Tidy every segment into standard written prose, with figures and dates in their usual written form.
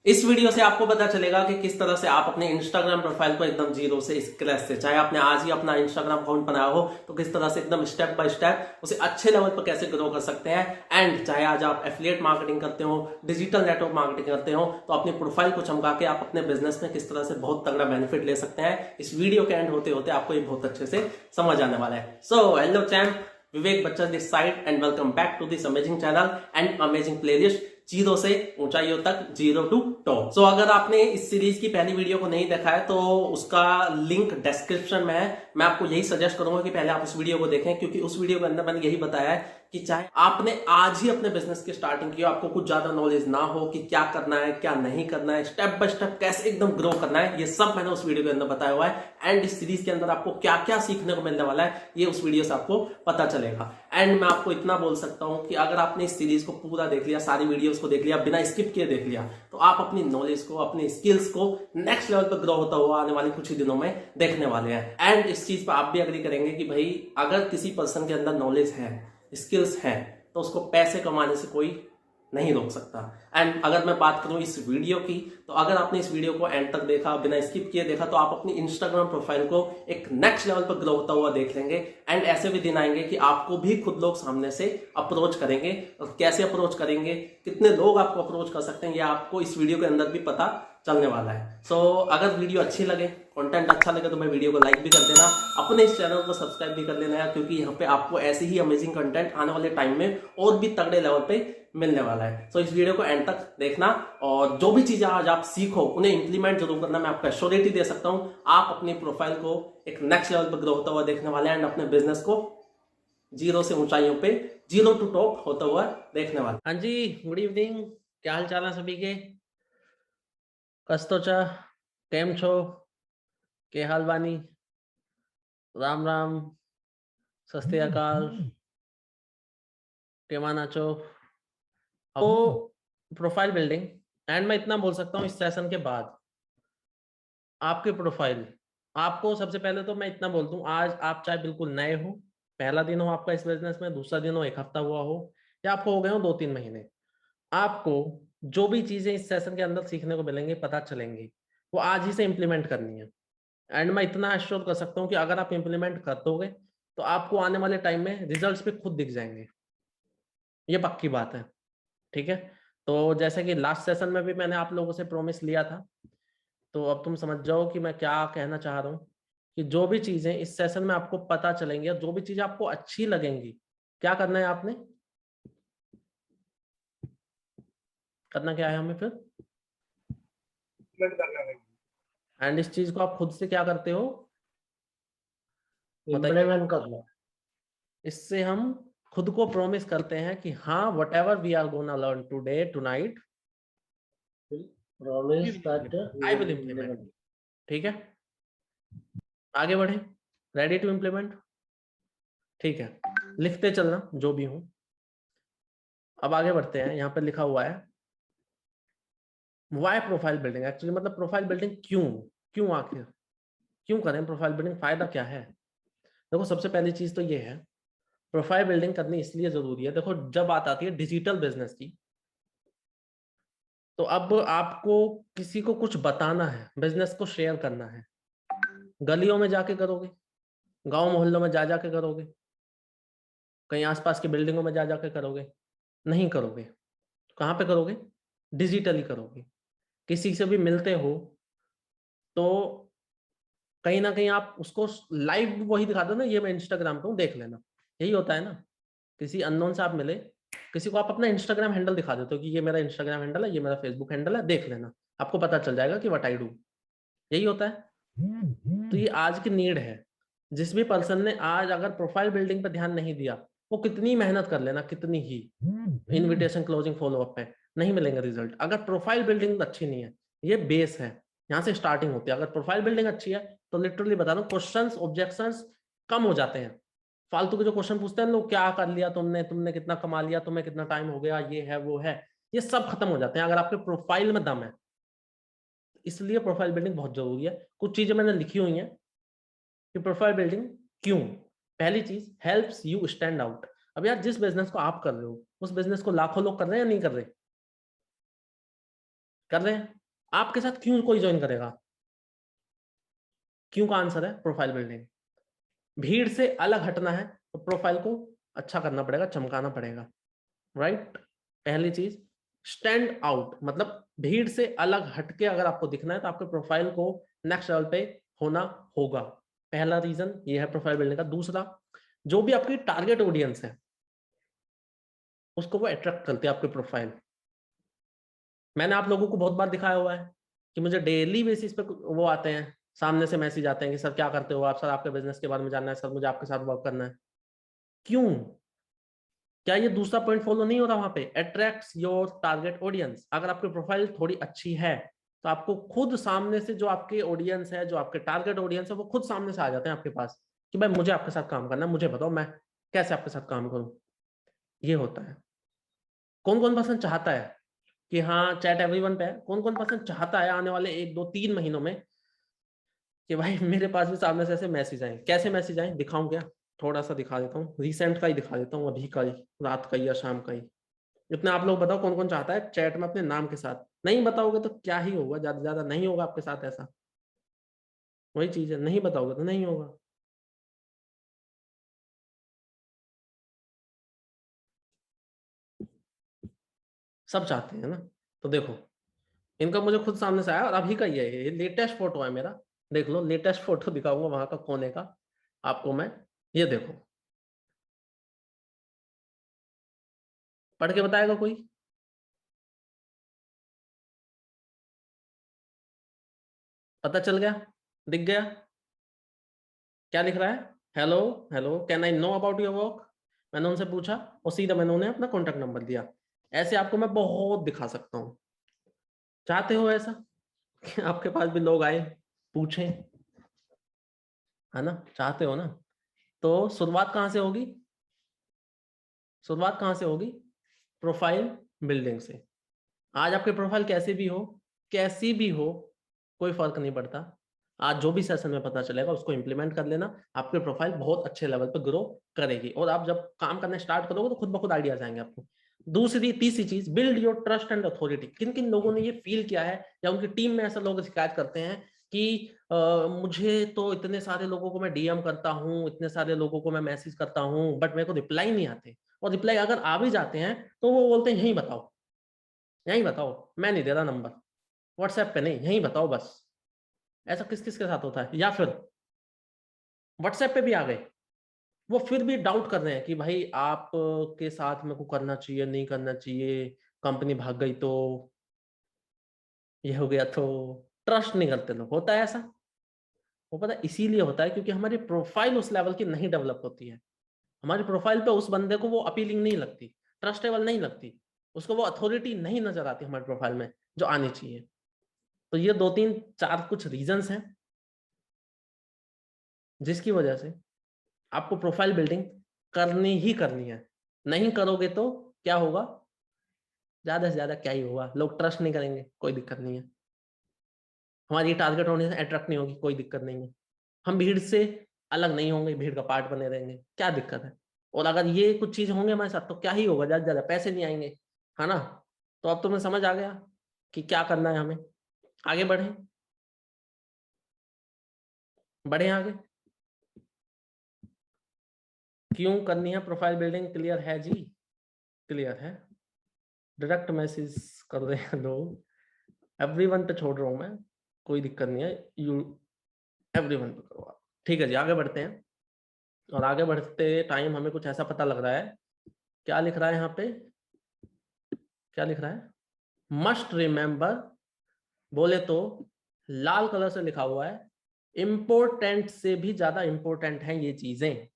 इस वीडियो से आपको पता चलेगा कि किस तरह से आप अपने इंस्टाग्राम प्रोफाइल को एकदम जीरो से स्क्रैच से, चाहे आपने आज ही अपना इंस्टाग्राम अकाउंट बनाया हो, तो किस तरह से एकदम स्टेप बाय स्टेप उसे अच्छे लेवल पर कैसे ग्रो कर सकते हैं। एंड चाहे आज आप एफिलिएट मार्केटिंग करते हो, डिजिटल नेटवर्क मार्केटिंग करते हो, तो अपनी प्रोफाइल को चमका के आप अपने बिजनेस में किस तरह से बहुत तगड़ा बेनिफिट ले सकते हैं। इस वीडियो के एंड होते होते आपको ये बहुत अच्छे से समझ आने वाला है। So hello champ, Vivek Bachchan this side and welcome back to this amazing channel and amazing playlist zero से ऊंचाइयों तक, जीरो टू टॉप। सो अगर आपने इस सीरीज की पहली वीडियो को नहीं देखा है तो उसका लिंक डिस्क्रिप्शन में है। मैं आपको यही सजेस्ट करूंगा कि पहले आप उस वीडियो को देखें, क्योंकि उस वीडियो के अंदर मैंने यही बताया है कि चाहे आपने आज ही अपने बिजनेस की स्टार्टिंग की हो, आपको कुछ ज्यादा नॉलेज ना हो कि क्या करना है क्या नहीं करना है, स्टेप बाय स्टेप कैसे एकदम ग्रो करना है, ये सब मैंने उस वीडियो के अंदर बताया हुआ है। एंड इस सीरीज के अंदर आपको क्या क्या सीखने को मिलने वाला है ये उस वीडियो से आपको पता चलेगा। एंड मैं आपको इतना बोल सकता हूं कि अगर आपने इस सीरीज को पूरा देख लिया, सारी वीडियोस को देख लिया, बिना स्किप किए देख लिया, तो आप अपनी नॉलेज को, अपनी स्किल्स को नेक्स्ट लेवल पर ग्रो होता हुआ आने वाले कुछ ही दिनों में देखने वाले हैं। एंड इस चीज पर आप भी अग्री करेंगे कि भाई अगर किसी पर्सन के अंदर नॉलेज है, स्किल्स है, तो उसको पैसे कमाने से कोई नहीं रोक सकता। एंड अगर मैं बात करूं इस वीडियो की, तो अगर आपने इस वीडियो को एंड तक देखा, बिना स्किप किए देखा, तो आप अपनी इंस्टाग्राम प्रोफाइल को एक नेक्स्ट लेवल पर ग्रो होता हुआ देख लेंगे। एंड ऐसे भी दिन आएंगे कि आपको भी खुद लोग सामने से अप्रोच करेंगे, और कैसे अप्रोच करेंगे, कितने लोग आपको अप्रोच कर सकते हैं, ये आपको इस वीडियो के अंदर भी पता चलने वाला है। सो अगर वीडियो अच्छी लगे, कंटेंट अच्छा लगे, तो मैं वीडियो को लाइक भी कर देना, अपने इस चैनल को सब्सक्राइब भी कर लेना है, क्योंकि यहाँ पे आपको ऐसे ही अमेजिंग कंटेंट आने वाले टाइम में और भी तगड़े लेवल पे मिलने वाला है। सो इस वीडियो को एंड तक देखना, और जो भी चीजें आज आप सीखो उन्हें इंप्लीमेंट जरूर करना। मैं आपको एश्योरिटी दे सकता हूं, आप अपनी प्रोफाइल को एक नेक्स्ट लेवल पर ग्रो होता हुआ देखने वाले हैं, एंड अपने बिजनेस को जीरो से ऊंचाइयों पे, जीरो टू टॉप होता हुआ देखने वाले। हाँ जी, गुड इवनिंग, क्या हाल चाल है सभी के? कस्तो छ, केम छो, के हाल बानी, राम राम, सस्ते अकाल, के माना चो। तो प्रोफाइल बिल्डिंग, एंड मैं इतना बोल सकता हूँ इस सेशन के बाद आपके प्रोफाइल, आपको सबसे पहले तो मैं इतना बोल दूं, आज आप चाहे बिल्कुल नए हो, पहला दिन हो आपका इस बिजनेस में, दूसरा दिन हो, एक हफ्ता हुआ हो, या आपको हो गए हो 2-3 महीने, आपको जो भी चीजें इस सेशन के अंदर सीखने को मिलेंगे, पता चलेंगी, वो आज ही से इंप्लीमेंट करनी है। एंड मैं इतना एश्योर कर सकता हूँ कि अगर आप इंप्लीमेंट कर दोगे तो आपको आने वाले टाइम में रिजल्ट्स भी खुद दिख जाएंगे, ये पक्की बात है। ठीक है, तो जैसे कि लास्ट सेशन में भी मैंने आप लोगों से प्रॉमिस लिया था, तो अब तुम समझ जाओ कि मैं क्या कहना चाह रहा हूँ, कि जो भी चीजें इस सेशन में आपको पता चलेंगी, और जो भी चीजें आपको अच्छी लगेंगी, क्या करना है आपने, करना क्या है हमें फिर, एंड इस चीज को आप खुद से क्या करते हो, इम्प्लीमेंट कर लो। इससे हम खुद को प्रॉमिस करते हैं कि हाँ, whatever we are gonna learn today tonight, promise that I will implement. ठीक है, आगे बढ़े, रेडी टू इम्प्लीमेंट। ठीक है, लिखते चलना जो भी हूं। अब आगे बढ़ते हैं, यहां पर लिखा हुआ है वाई प्रोफाइल बिल्डिंग। एक्चुअली मतलब प्रोफाइल बिल्डिंग क्यों, क्यों आखिर क्यों करें प्रोफाइल बिल्डिंग, फायदा क्या है। देखो, सबसे पहली चीज तो ये है, प्रोफाइल बिल्डिंग करनी इसलिए जरूरी है। देखो, जब बात आती है डिजिटल बिजनेस की, तो अब आपको किसी को कुछ बताना है, बिजनेस को शेयर करना है, गलियों में जाके करोगे, गांव मोहल्लों में जा जाके करोगे, कहीं आसपास की बिल्डिंगों में जा जाके करोगे, नहीं करोगे। कहाँ पे करोगे, डिजिटली करोगे। किसी से भी मिलते हो तो कहीं ना कहीं आप उसको लाइव वही दिखा दो ना, ये मैं इंस्टाग्राम पे हूँ देख लेना, यही होता है ना। किसी अननोन से आप मिले, किसी को आप अपना इंस्टाग्राम हैंडल दिखा देते हो कि ये मेरा इंस्टाग्राम हैंडल है, ये मेरा फेसबुक हैंडल है, देख लेना, आपको पता चल जाएगा कि व्हाट आई डू, यही होता है। तो ये आज की नीड है। जिस भी पर्सन ने आज अगर प्रोफाइल बिल्डिंग पे ध्यान नहीं दिया, वो कितनी मेहनत कर लेना, कितनी ही इनविटेशन क्लोजिंग फॉलो अप पे, नहीं मिलेंगे रिजल्ट अगर प्रोफाइल बिल्डिंग अच्छी नहीं है। ये बेस है, यहाँ से स्टार्टिंग होती है। अगर प्रोफाइल बिल्डिंग अच्छी है तो लिटरली बता रहा हूँ, क्वेश्चंस ऑब्जेक्शंस कम हो जाते हैं। फालतू के जो क्वेश्चन पूछते हैं लोग, क्या कर लिया तुमने, तुमने कितना कमा लिया, तुम्हें कितना टाइम हो गया, ये है वो है, ये सब खत्म हो जाते हैं अगर आपके प्रोफाइल में दम है। इसलिए प्रोफाइल बिल्डिंग बहुत जरूरी है। कुछ चीजें मैंने लिखी हुई हैं कि प्रोफाइल बिल्डिंग क्यों। पहली चीज, हेल्प्स यू स्टैंड आउट। अब यार, जिस बिजनेस को आप कर रहे हो, उस बिजनेस को लाखों लोग कर रहे हैं या नहीं कर रहे, कर रहे हैं। आपके साथ क्यों कोई ज्वाइन करेगा? क्यों का आंसर है प्रोफाइल बिल्डिंग। भीड़ से अलग हटना है तो प्रोफाइल को अच्छा करना पड़ेगा, चमकाना पड़ेगा, राइट। पहली चीज स्टैंड आउट, मतलब भीड़ से अलग हटके अगर आपको दिखना है तो आपके प्रोफाइल को नेक्स्ट लेवल पे होना होगा। पहला रीजन ये है प्रोफाइल बिल्डिंग का। दूसरा, जो भी आपकी टारगेट ऑडियंस है उसको वो अट्रैक्ट करते हैं आपके प्रोफाइल। मैंने आप लोगों को बहुत बार दिखाया हुआ है कि मुझे डेली बेसिस पे वो आते हैं, सामने से मैसेज आते हैं कि सर क्या करते हो आप, सर आपके बिजनेस के बारे में जानना है, सर मुझे आपके साथ वर्क करना है। क्यों? क्या ये दूसरा पॉइंट फॉलो नहीं हो रहा वहां पे? Attracts your target audience. अगर आपकी प्रोफाइल थोड़ी अच्छी है तो आपको खुद सामने से जो आपके ऑडियंस है, जो आपके टारगेट ऑडियंस है, वो खुद सामने से आ जाते हैं आपके पास कि भाई मुझे आपके साथ काम करना है, मुझे बताओ मैं कैसे आपके साथ काम करूं। ये होता है। कौन कौन पर्सन चाहता है कि हाँ चैट एवरीवन पे है, कौन कौन पर्सन चाहता है आने वाले 1 2 3 महीनों में कि भाई मेरे पास भी सामने से ऐसे मैसेज आए। कैसे मैसेज आए दिखाऊं क्या? थोड़ा सा दिखा देता हूँ, रिसेंट का ही दिखा देता हूँ, अभी का ही, रात का ही या शाम का ही। इतना आप लोग बताओ कौन कौन चाहता है चैट में अपने नाम के साथ? नहीं बताओगे तो क्या ही होगा, ज्यादा ज्यादा नहीं होगा आपके साथ ऐसा। वही चीज है, नहीं बताओगे तो नहीं होगा। सब चाहते हैं ना। तो देखो, इनका मुझे खुद सामने से आया और अभी का ही है, ये लेटेस्ट फोटो है मेरा। देख लो, लेटेस्ट फोटो दिखाऊंगा वहां का कोने का आपको मैं। ये देखो, पढ़ के बताएगा कोई? पता चल गया? दिख गया? क्या लिख रहा है? Hello, hello can I know about your work. मैंने उनसे पूछा और सीधा मैंने उन्हें अपना कॉन्टेक्ट नंबर दिया। ऐसे आपको मैं बहुत दिखा सकता हूँ। चाहते हो ऐसा कि आपके पास भी लोग आए, पूछें? है ना, चाहते हो ना? तो शुरुआत कहाँ से होगी? शुरुआत कहाँ से होगी? प्रोफाइल बिल्डिंग से। आज आपके प्रोफाइल कैसे भी हो, कैसी भी हो, कोई फर्क नहीं पड़ता। आज जो भी सेशन में पता चलेगा उसको इंप्लीमेंट कर लेना, आपके प्रोफाइल बहुत अच्छे लेवल पर ग्रो करेगी। और आप जब काम करना स्टार्ट करोगे तो खुद ब खुद आइडियाज आएंगे आपको। दूसरी तीसरी चीज, build your trust and authority. किन किन लोगों ने ये फील किया है या उनकी टीम में ऐसा लोग शिकायत करते हैं कि मुझे तो इतने सारे लोगों को मैं डीएम करता हूँ, इतने सारे लोगों को मैं मैसेज करता हूँ, बट मेरे को रिप्लाई नहीं आते, और रिप्लाई अगर आ भी जाते हैं तो वो बोलते हैं यहीं बताओ, यहीं बताओ, मैं नहीं दे रहा नंबर, व्हाट्सएप पे नहीं, यहीं बताओ बस। ऐसा किस किस के साथ होता है? या फिर व्हाट्सएप पे भी आ गए, वो फिर भी डाउट कर रहे हैं कि भाई आप के साथ मेरे को करना चाहिए नहीं करना चाहिए, कंपनी भाग गई तो, ये हो गया तो। ट्रस्ट नहीं करते लोग। होता है ऐसा? वो पता है इसीलिए होता है क्योंकि हमारी प्रोफाइल उस लेवल की नहीं डेवलप होती है। हमारी प्रोफाइल पे उस बंदे को वो अपीलिंग नहीं लगती, ट्रस्टेबल नहीं लगती, उसको वो अथॉरिटी नहीं नजर आती हमारी प्रोफाइल में जो आनी चाहिए। तो ये 2 3 4 कुछ रीजंस हैं जिसकी वजह से आपको प्रोफाइल बिल्डिंग करनी ही करनी है। नहीं करोगे तो क्या होगा? ज्यादा से ज्यादा क्या ही होगा, लोग ट्रस्ट नहीं करेंगे, कोई दिक्कत नहीं है। हमारी टारगेट होने से अट्रैक्ट नहीं होगी, कोई दिक्कत नहीं है। हम भीड़ से अलग नहीं होंगे, भीड़ का पार्ट बने रहेंगे, क्या दिक्कत है? और अगर ये कुछ चीज होंगे हमारे साथ तो क्या ही होगा, ज्यादा से ज्यादा पैसे नहीं आएंगे, है ना। तो अब तुम्हें समझ आ गया कि क्या करना है हमें। आगे बढ़े, बढ़े आगे। क्यों करनी है प्रोफाइल बिल्डिंग? क्लियर है जी? क्लियर है। डायरेक्ट मैसेज कर रहे हैं लोग, एवरीवन पे छोड़ रहा हूं मैं, कोई दिक्कत नहीं है, यू एवरीवन पे करो आप। ठीक है जी, आगे बढ़ते हैं। और आगे बढ़ते टाइम हमें कुछ ऐसा पता लग रहा है। क्या लिख रहा है यहाँ पे? क्या लिख रहा है? मस्ट रिमेंबर, बोले तो लाल कलर से लिखा हुआ है, इंपोर्टेंट से भी ज्यादा इंपोर्टेंट है ये चीजें।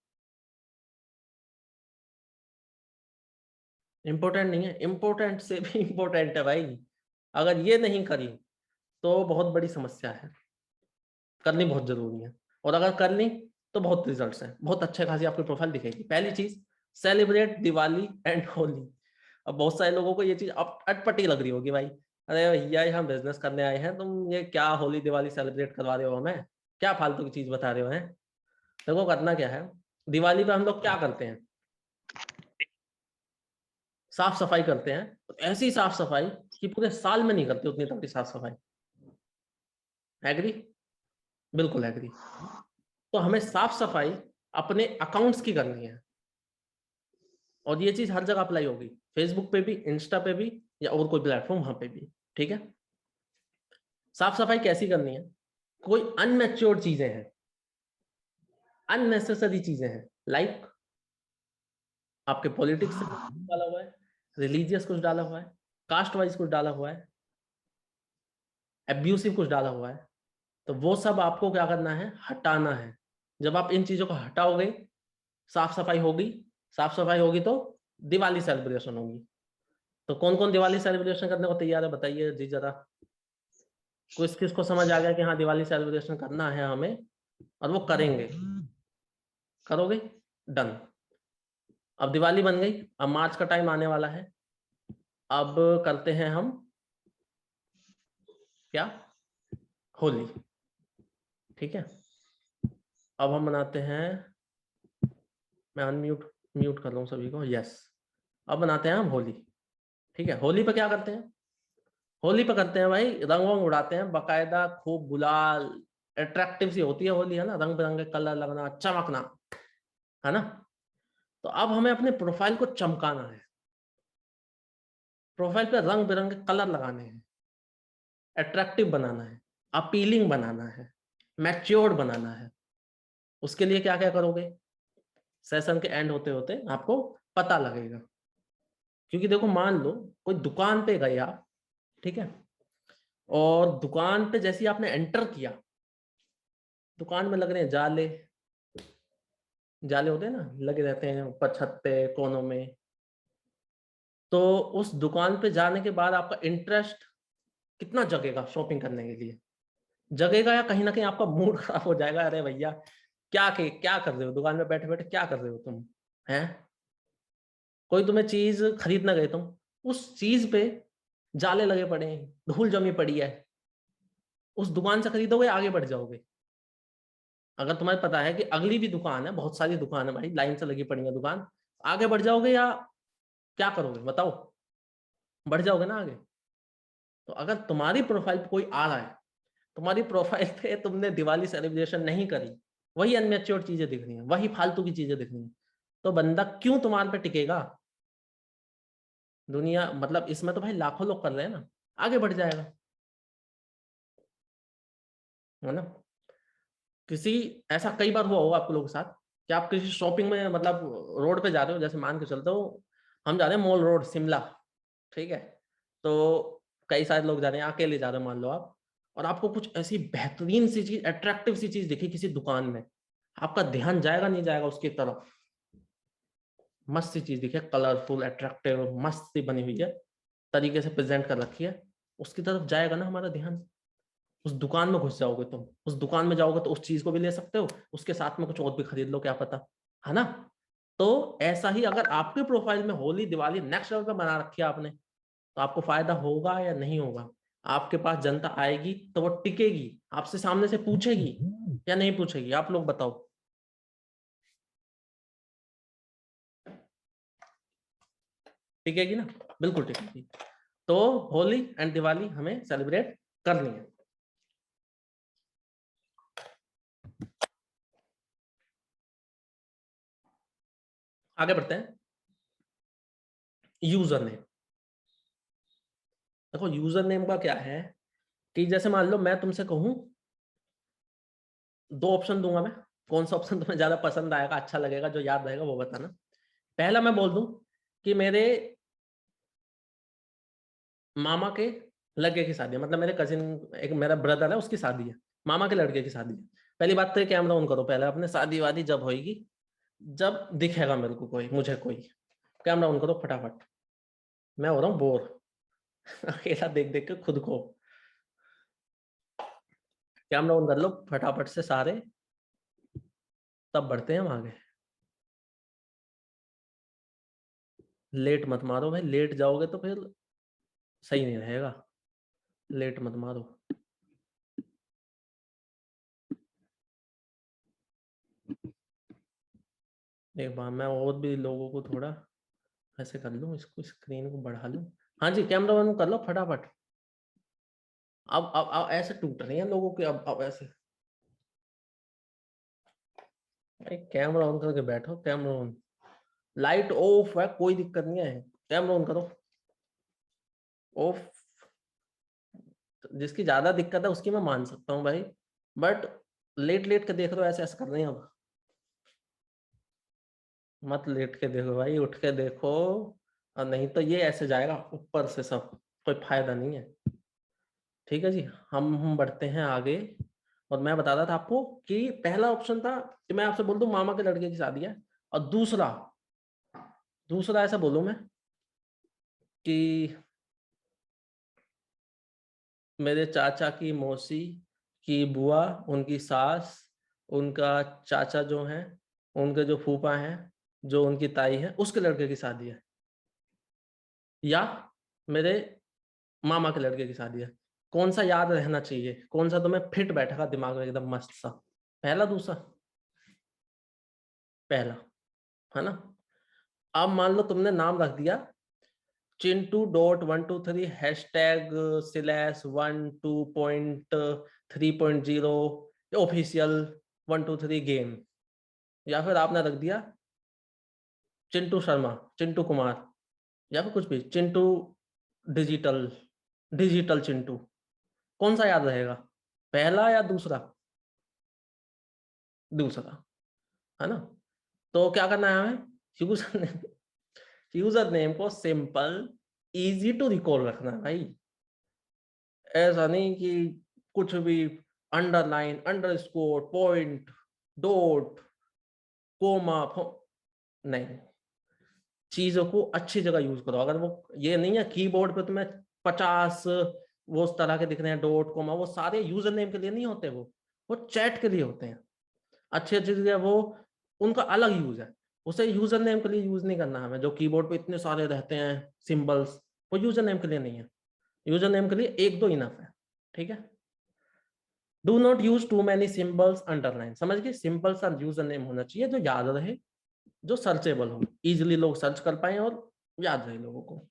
इंपोर्टेंट नहीं है, इंपोर्टेंट से भी इंपोर्टेंट है भाई। अगर ये नहीं करी तो बहुत बड़ी समस्या है, करनी बहुत जरूरी है। और अगर कर ली तो बहुत रिजल्ट्स हैं, बहुत अच्छे खासी आपकी प्रोफाइल दिखेगी। पहली चीज, सेलिब्रेट दिवाली एंड होली। अब बहुत सारे लोगों को ये चीज अटपटी लग रही होगी भाई, अरे भैया ये हम बिजनेस करने आए हैं, तुम ये क्या होली दिवाली सेलिब्रेट करवा रहे हो हमें, क्या फालतू की चीज बता रहे हो हैं। देखो करना क्या है, दिवाली पे हम लोग क्या करते हैं? साफ सफाई करते हैं। तो ऐसी साफ सफाई कि पूरे साल में नहीं करते उतनी तगड़ी साफ सफाई। एग्री? बिल्कुल एग्री। तो हमें साफ सफाई अपने अकाउंट्स की करनी है, और ये चीज हर जगह अप्लाई होगी, फेसबुक पे भी, इंस्टा पे भी, या और कोई प्लेटफॉर्म वहां पे भी। ठीक है? साफ सफाई कैसी करनी है? कोई अनमेच्योर्ड चीजें हैं, अननेसेसरी चीजें हैं, लाइक आपके पॉलिटिक्स से कुछ डाला हुआ है, रिलीजियस कुछ डाला हुआ है, कास्ट वाइज कुछ डाला हुआ है, एब्यूसिव कुछ डाला हुआ है, तो वो सब आपको क्या करना है? हटाना है। जब आप इन चीजों को हटाओगे, साफ सफाई होगी। साफ सफाई होगी तो दिवाली सेलिब्रेशन होगी। तो कौन कौन दिवाली सेलिब्रेशन करने को तैयार है, बताइए जी जरा। किसको समझ आ गया कि हाँ दिवाली सेलिब्रेशन करना है हमें, और वो करेंगे? करोगे? डन। अब दिवाली बन गई, अब मार्च का टाइम आने वाला है। अब करते हैं हम क्या? होली। ठीक है? अब हम बनाते हैं, मैं अनम्यूट म्यूट कर रहा हूँ सभी को, यस। अब बनाते हैं हम होली। ठीक है? होली पे क्या करते हैं? होली पे करते हैं भाई, रंग वंग उड़ाते हैं बकायदा, खूब गुलाल, अट्रैक्टिव सी होती है होली, है ना, रंग बिरंगे कलर लगना, चमकना, है ना। तो अब हमें अपने प्रोफाइल को चमकाना है, प्रोफाइल पे रंग बिरंगे कलर लगाने हैं, अट्रैक्टिव बनाना है, अपीलिंग बनाना है, मैच्योर्ड बनाना है। उसके लिए क्या क्या करोगे? सेशन के एंड होते होते आपको पता लगेगा। क्योंकि देखो, मान लो कोई दुकान पे गए आप, ठीक है, और दुकान पे जैसे ही आपने एंटर किया, दुकान में लग रहे हैं जाले, जाले होते हैं ना, लगे रहते हैं ऊपर छत पे कोनों में। तो उस दुकान पे जाने के बाद आपका इंटरेस्ट कितना जगेगा शॉपिंग करने के लिए? जगेगा, या कहीं ना कहीं आपका मूड खराब हो जाएगा, अरे भैया क्या कर रहे हो दुकान में बैठे बैठे, क्या कर रहे हो तुम, हैं? कोई तुम्हें चीज खरीदना गए तुम, उस चीज पे जाले लगे पड़े हैं, धूल जमी पड़ी है, उस दुकान से खरीदोगे, आगे बढ़ जाओगे? अगर तुम्हें पता है कि अगली भी दुकान है, बहुत सारी दुकान है भाई, लाइन से लगी पड़ी है दुकान, आगे बढ़ जाओगे या क्या करोगे बताओ? बढ़ जाओगे ना आगे। तो अगर तुम्हारी प्रोफाइल पे कोई आ रहा है, तुम्हारी प्रोफाइल पे तुमने दिवाली सेलिब्रेशन नहीं करी, वही अनमेच्योर चीजें दिख रही हैं, वही फालतू की चीजें दिख रही हैं, तो बंदा क्यों तुम्हारे पे टिकेगा? दुनिया मतलब इसमें तो भाई लाखों लोग कर रहे हैं ना, आगे बढ़ जाएगा, है ना। किसी ऐसा कई बार हुआ होगा आपको लोगों के साथ कि आप किसी शॉपिंग में, मतलब रोड पे जा रहे हो, जैसे मान के चलते हो हम जा रहे हैं मॉल रोड शिमला, ठीक है, तो कई सारे लोग जा रहे हैं, अकेले जा रहे हो मान लो आप, और आपको कुछ ऐसी बेहतरीन सी चीज, अट्रैक्टिव सी चीज दिखी किसी दुकान में, आपका ध्यान जाएगा नहीं जाएगा उसकी तरफ? मस्त सी चीज दिखे, कलरफुल, अट्रैक्टिव, मस्त सी बनी हुई है, तरीके से प्रेजेंट कर रखी है, उसकी तरफ जाएगा ना हमारा ध्यान। उस दुकान में घुस जाओगे तुम, उस दुकान में जाओगे तो उस चीज को भी ले सकते हो, उसके साथ में कुछ और भी खरीद लो, क्या पता, है ना। तो ऐसा ही अगर आपके प्रोफाइल में होली दिवाली नेक्स्ट लेवल पे बना रखी है आपने, तो आपको फायदा होगा या नहीं होगा? आपके पास जनता आएगी तो वो टिकेगी, आपसे सामने से पूछेगी या नहीं पूछेगी? आप लोग बताओ। टिकेगी ना, बिल्कुल टिकेगी। तो होली एंड दिवाली हमें सेलिब्रेट करनी है। आगे बढ़ते हैं। User name. देखो, यूजर नेम का क्या है कि जैसे मान लो मैं तुमसे कहूं, दो ऑप्शन दूंगा मैं, कौन सा ऑप्शन तुम्हें ज्यादा पसंद आएगा, अच्छा लगेगा, जो याद रहेगा वो बताना। पहला मैं बोल दूं कि मेरे मामा के लड़के की शादी है, मतलब मेरे कजिन, एक मेरा ब्रदर है, उसकी शादी है, मामा के लड़के की शादी है। पहली बात तो कैमरा ऑन करो पहले अपने, शादी वादी जब होगी, जब दिखेगा मेरे को कोई, मुझे कोई, कैमरा ऑन करो फटाफट। मैं हो रहा हूँ बोर अकेला देख देख के खुद को। कैमरा ऑन कर लो फटाफट से सारे, तब बढ़ते हैं हम आगे। लेट मत मारो भाई, लेट जाओगे तो फिर सही नहीं रहेगा, लेट मत मारो। एक बार मैं और भी लोगों को थोड़ा ऐसे कर लूँ, इसको स्क्रीन को बढ़ा लूँ, हाँ जी, कैमरा ऑन कर लो फटाफट। अब ऐसे टूट रही हैं लोगों के, अब ऐसे कैमरा ऑन करके बैठो, कैमरा ऑन, लाइट ऑफ है, कोई दिक्कत नहीं है, कैमरा ऑन करो, ऑफ। जिसकी ज्यादा दिक्कत है उसकी मैं मान सकता हूँ भाई, बट लेट लेट के देख रहे हो, ऐसे ऐसे कर रहे हैं। अब मत लेट के देखो भाई, उठ के देखो, और नहीं तो ये ऐसे जाएगा ऊपर से सब, कोई फायदा नहीं है। ठीक है जी, हम बढ़ते हैं आगे। और मैं बता रहा था आपको कि पहला ऑप्शन था कि मैं आपसे बोल दूं मामा के लड़के की शादी है, और दूसरा दूसरा ऐसा बोलूं मैं कि मेरे चाचा की मौसी की बुआ, उनकी सास, उनका चाचा जो है, उनके जो फूफा हैं, जो उनकी ताई है, उसके लड़के की शादी है, या मेरे मामा के लड़के की शादी है। कौन सा याद रहना चाहिए, कौन सा तुम्हें फिट बैठेगा दिमाग में एकदम मस्त सा? पहला, दूसरा? पहला, है ना? अब मान लो तुमने नाम रख दिया Chintu.123 हैशटैग /1 2.3.0 ऑफिशियल 123 गेम, या फिर आपने रख दिया चिंटू शर्मा, चिंटू कुमार, या फिर कुछ भी, चिंटू डिजिटल, डिजिटल चिंटू। कौन सा याद रहेगा, पहला या दूसरा? दूसरा, है ना? तो क्या करना है हमें, यूजर नेम, यूजर नेम को सिंपल, इजी टू रिकॉल रखना है भाई। ऐसा नहीं कि कुछ भी underline, underscore, point, dot, comma, नहीं, चीजों को अच्छी जगह यूज करो। अगर वो ये नहीं है कीबोर्ड पे तुम्हें 50 वो उस तरह के दिख रहे हैं डॉट कोमा, वो सारे यूजर नेम के लिए नहीं होते, वो चैट के लिए होते हैं। अच्छी अच्छी चीजें वो, उनका अलग यूज है, उसे यूजर नेम के लिए यूज नहीं करना हमें। जो कीबोर्ड पे इतने सारे रहते हैं सिंबल्स, वो यूजर नेम के लिए नहीं है। यूजर नेम के लिए एक दो इनफ है, ठीक है? Do not use too many symbols underline, समझ गए? सिंपल सा यूजर नेम होना चाहिए जो याद रहे, जो सर्चेबल हो, इजिली लोग सर्च कर पाए और याद रहे लोगों को।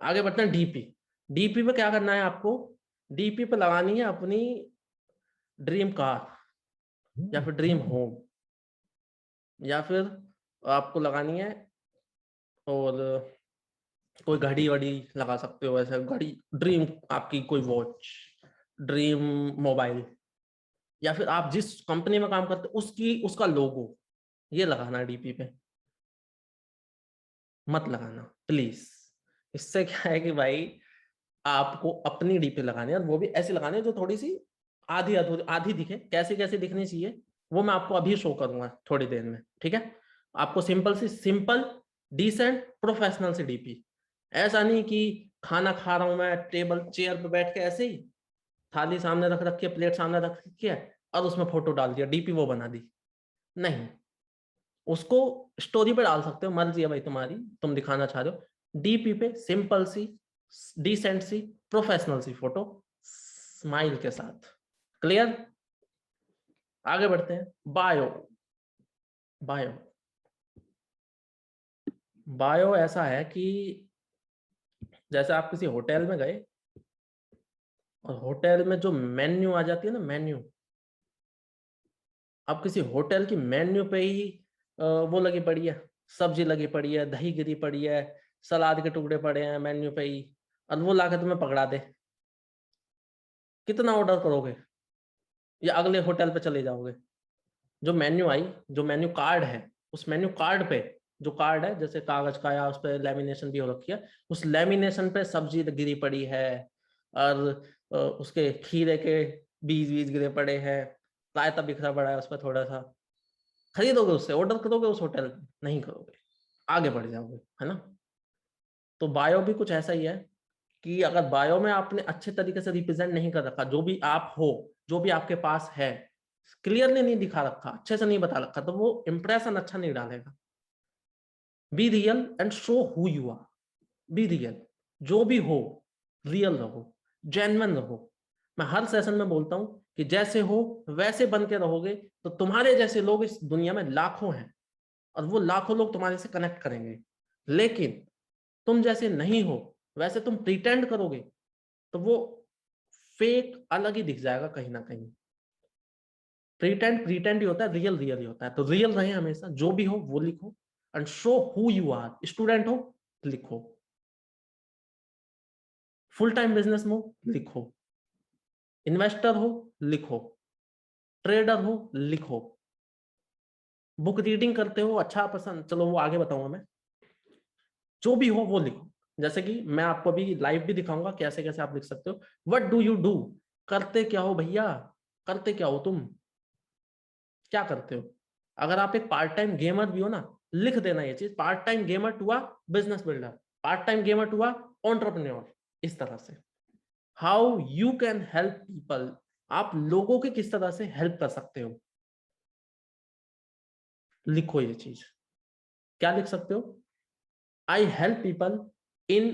आगे बढ़ते हैं डीपी। डीपी पे क्या करना है आपको, डीपी पे लगानी है अपनी ड्रीम कार, या फिर ड्रीम होम, या फिर आपको लगानी है, और कोई घड़ी वड़ी लगा सकते हो, ऐसे घड़ी, ड्रीम आपकी कोई वॉच, ड्रीम मोबाइल, या फिर आप जिस कंपनी में काम करते उसकी, उसका लोगो, ये लगाना है डीपी पे। मत लगाना प्लीज, इससे क्या है कि भाई आपको अपनी डीपी लगानी है, और वो भी ऐसी लगानी है जो थोड़ी सी आधी अधूरी, आधी दिखे। कैसी कैसी दिखनी चाहिए वो मैं आपको अभी शो करूंगा थोड़ी देर में, ठीक है? आपको सिंपल सी, सिंपल, डिसेंट, प्रोफेशनल सी डीपी। ऐसा नहीं कि खाना खा रहा हूं मैं टेबल चेयर पे बैठ के ऐसे ही, थाली सामने रख रखी है, प्लेट सामने रख रखी है, और उसमें फोटो डाल दिया, डीपी वो बना दी। नहीं, उसको स्टोरी पे डाल सकते हो, मर्जी है भाई तुम्हारी, तुम दिखाना चाह रहे हो। डीपी पे सिंपल सी, डिसेंट सी, प्रोफेशनल सी फोटो, स्माइल के साथ। क्लियर? आगे बढ़ते हैं। बायो। बायो, बायो ऐसा है कि जैसे आप किसी होटल में गए, और होटल में जो मेन्यू आ जाती है ना, मेन्यू, अब किसी होटल की मेन्यू पे ही वो लगी पड़ी है, सब्जी लगी पड़ी है, दही गिरी पड़ी है, सलाद के टुकड़े पड़े हैं मेन्यू पे ही, और वो लाकर तुम्हें पकड़ा दे, कितना ऑर्डर करोगे, या अगले होटल पे चले जाओगे? जो मेन्यू आई, जो मेन्यू कार्ड है, उस मेन्यू कार्ड पे, जो कार्ड है जैसे कागज का, या उस पर लेमिनेशन भी हो रखी है, उस लेमिनेशन पे सब्जी गिरी पड़ी है, और उसके खीरे के बीज बीज गिरे पड़े हैं, रायता बिखरा पड़ा है उस पर थोड़ा सा, खरीदोगे उससे, ऑर्डर करोगे उस होटल में? नहीं करोगे, आगे बढ़ जाओगे, है ना? तो बायो भी कुछ ऐसा ही है कि अगर बायो में आपने अच्छे तरीके से रिप्रेजेंट नहीं कर रखा, जो भी आप हो, जो भी आपके पास है, क्लियरली नहीं दिखा रखा, अच्छे से नहीं बता रखा, तो वो इंप्रेशन अच्छा नहीं डालेगा। Be real and show who you are. Be real, जो भी हो, रियल रहो, जेन्युइन रहो। मैं हर सेशन में बोलता हूं कि जैसे हो वैसे बन के रहोगे तो तुम्हारे जैसे लोग इस दुनिया में लाखों हैं, और वो लाखों लोग तुम्हारे से कनेक्ट करेंगे। लेकिन तुम जैसे नहीं हो वैसे तुम प्रिटेंड करोगे तो वो फेक अलग ही दिख जाएगा कहीं ना कहीं। प्रिटेंड प्रिटेंड ही होता है, रियल रियल ही होता है। तो रियल रहे हमेशा, जो भी हो वो लिखो। And show who you are. Student हो लिखो, फुल टाइम बिजनेस में हो लिखो, इन्वेस्टर हो लिखो, ट्रेडर हो लिखो, बुक रीडिंग करते हो अच्छा पसंद, चलो वो आगे बताऊंगा मैं, जो भी हो वो लिखो। जैसे कि मैं आपको अभी लाइव भी दिखाऊंगा कैसे कैसे आप लिख सकते हो। व्हाट डू यू डू, करते क्या हो भैया, करते क्या हो तुम, क्या करते हो। अगर आप एक पार्ट टाइम गेमर भी हो ना, लिख देना ये चीज, part time gamer to a business builder, part time gamer to a entrepreneur, इस तरह से। How you can help people, आप लोगों की किस तरह से हेल्प कर सकते हो, लिखो ये चीज। क्या लिख सकते हो, I help people in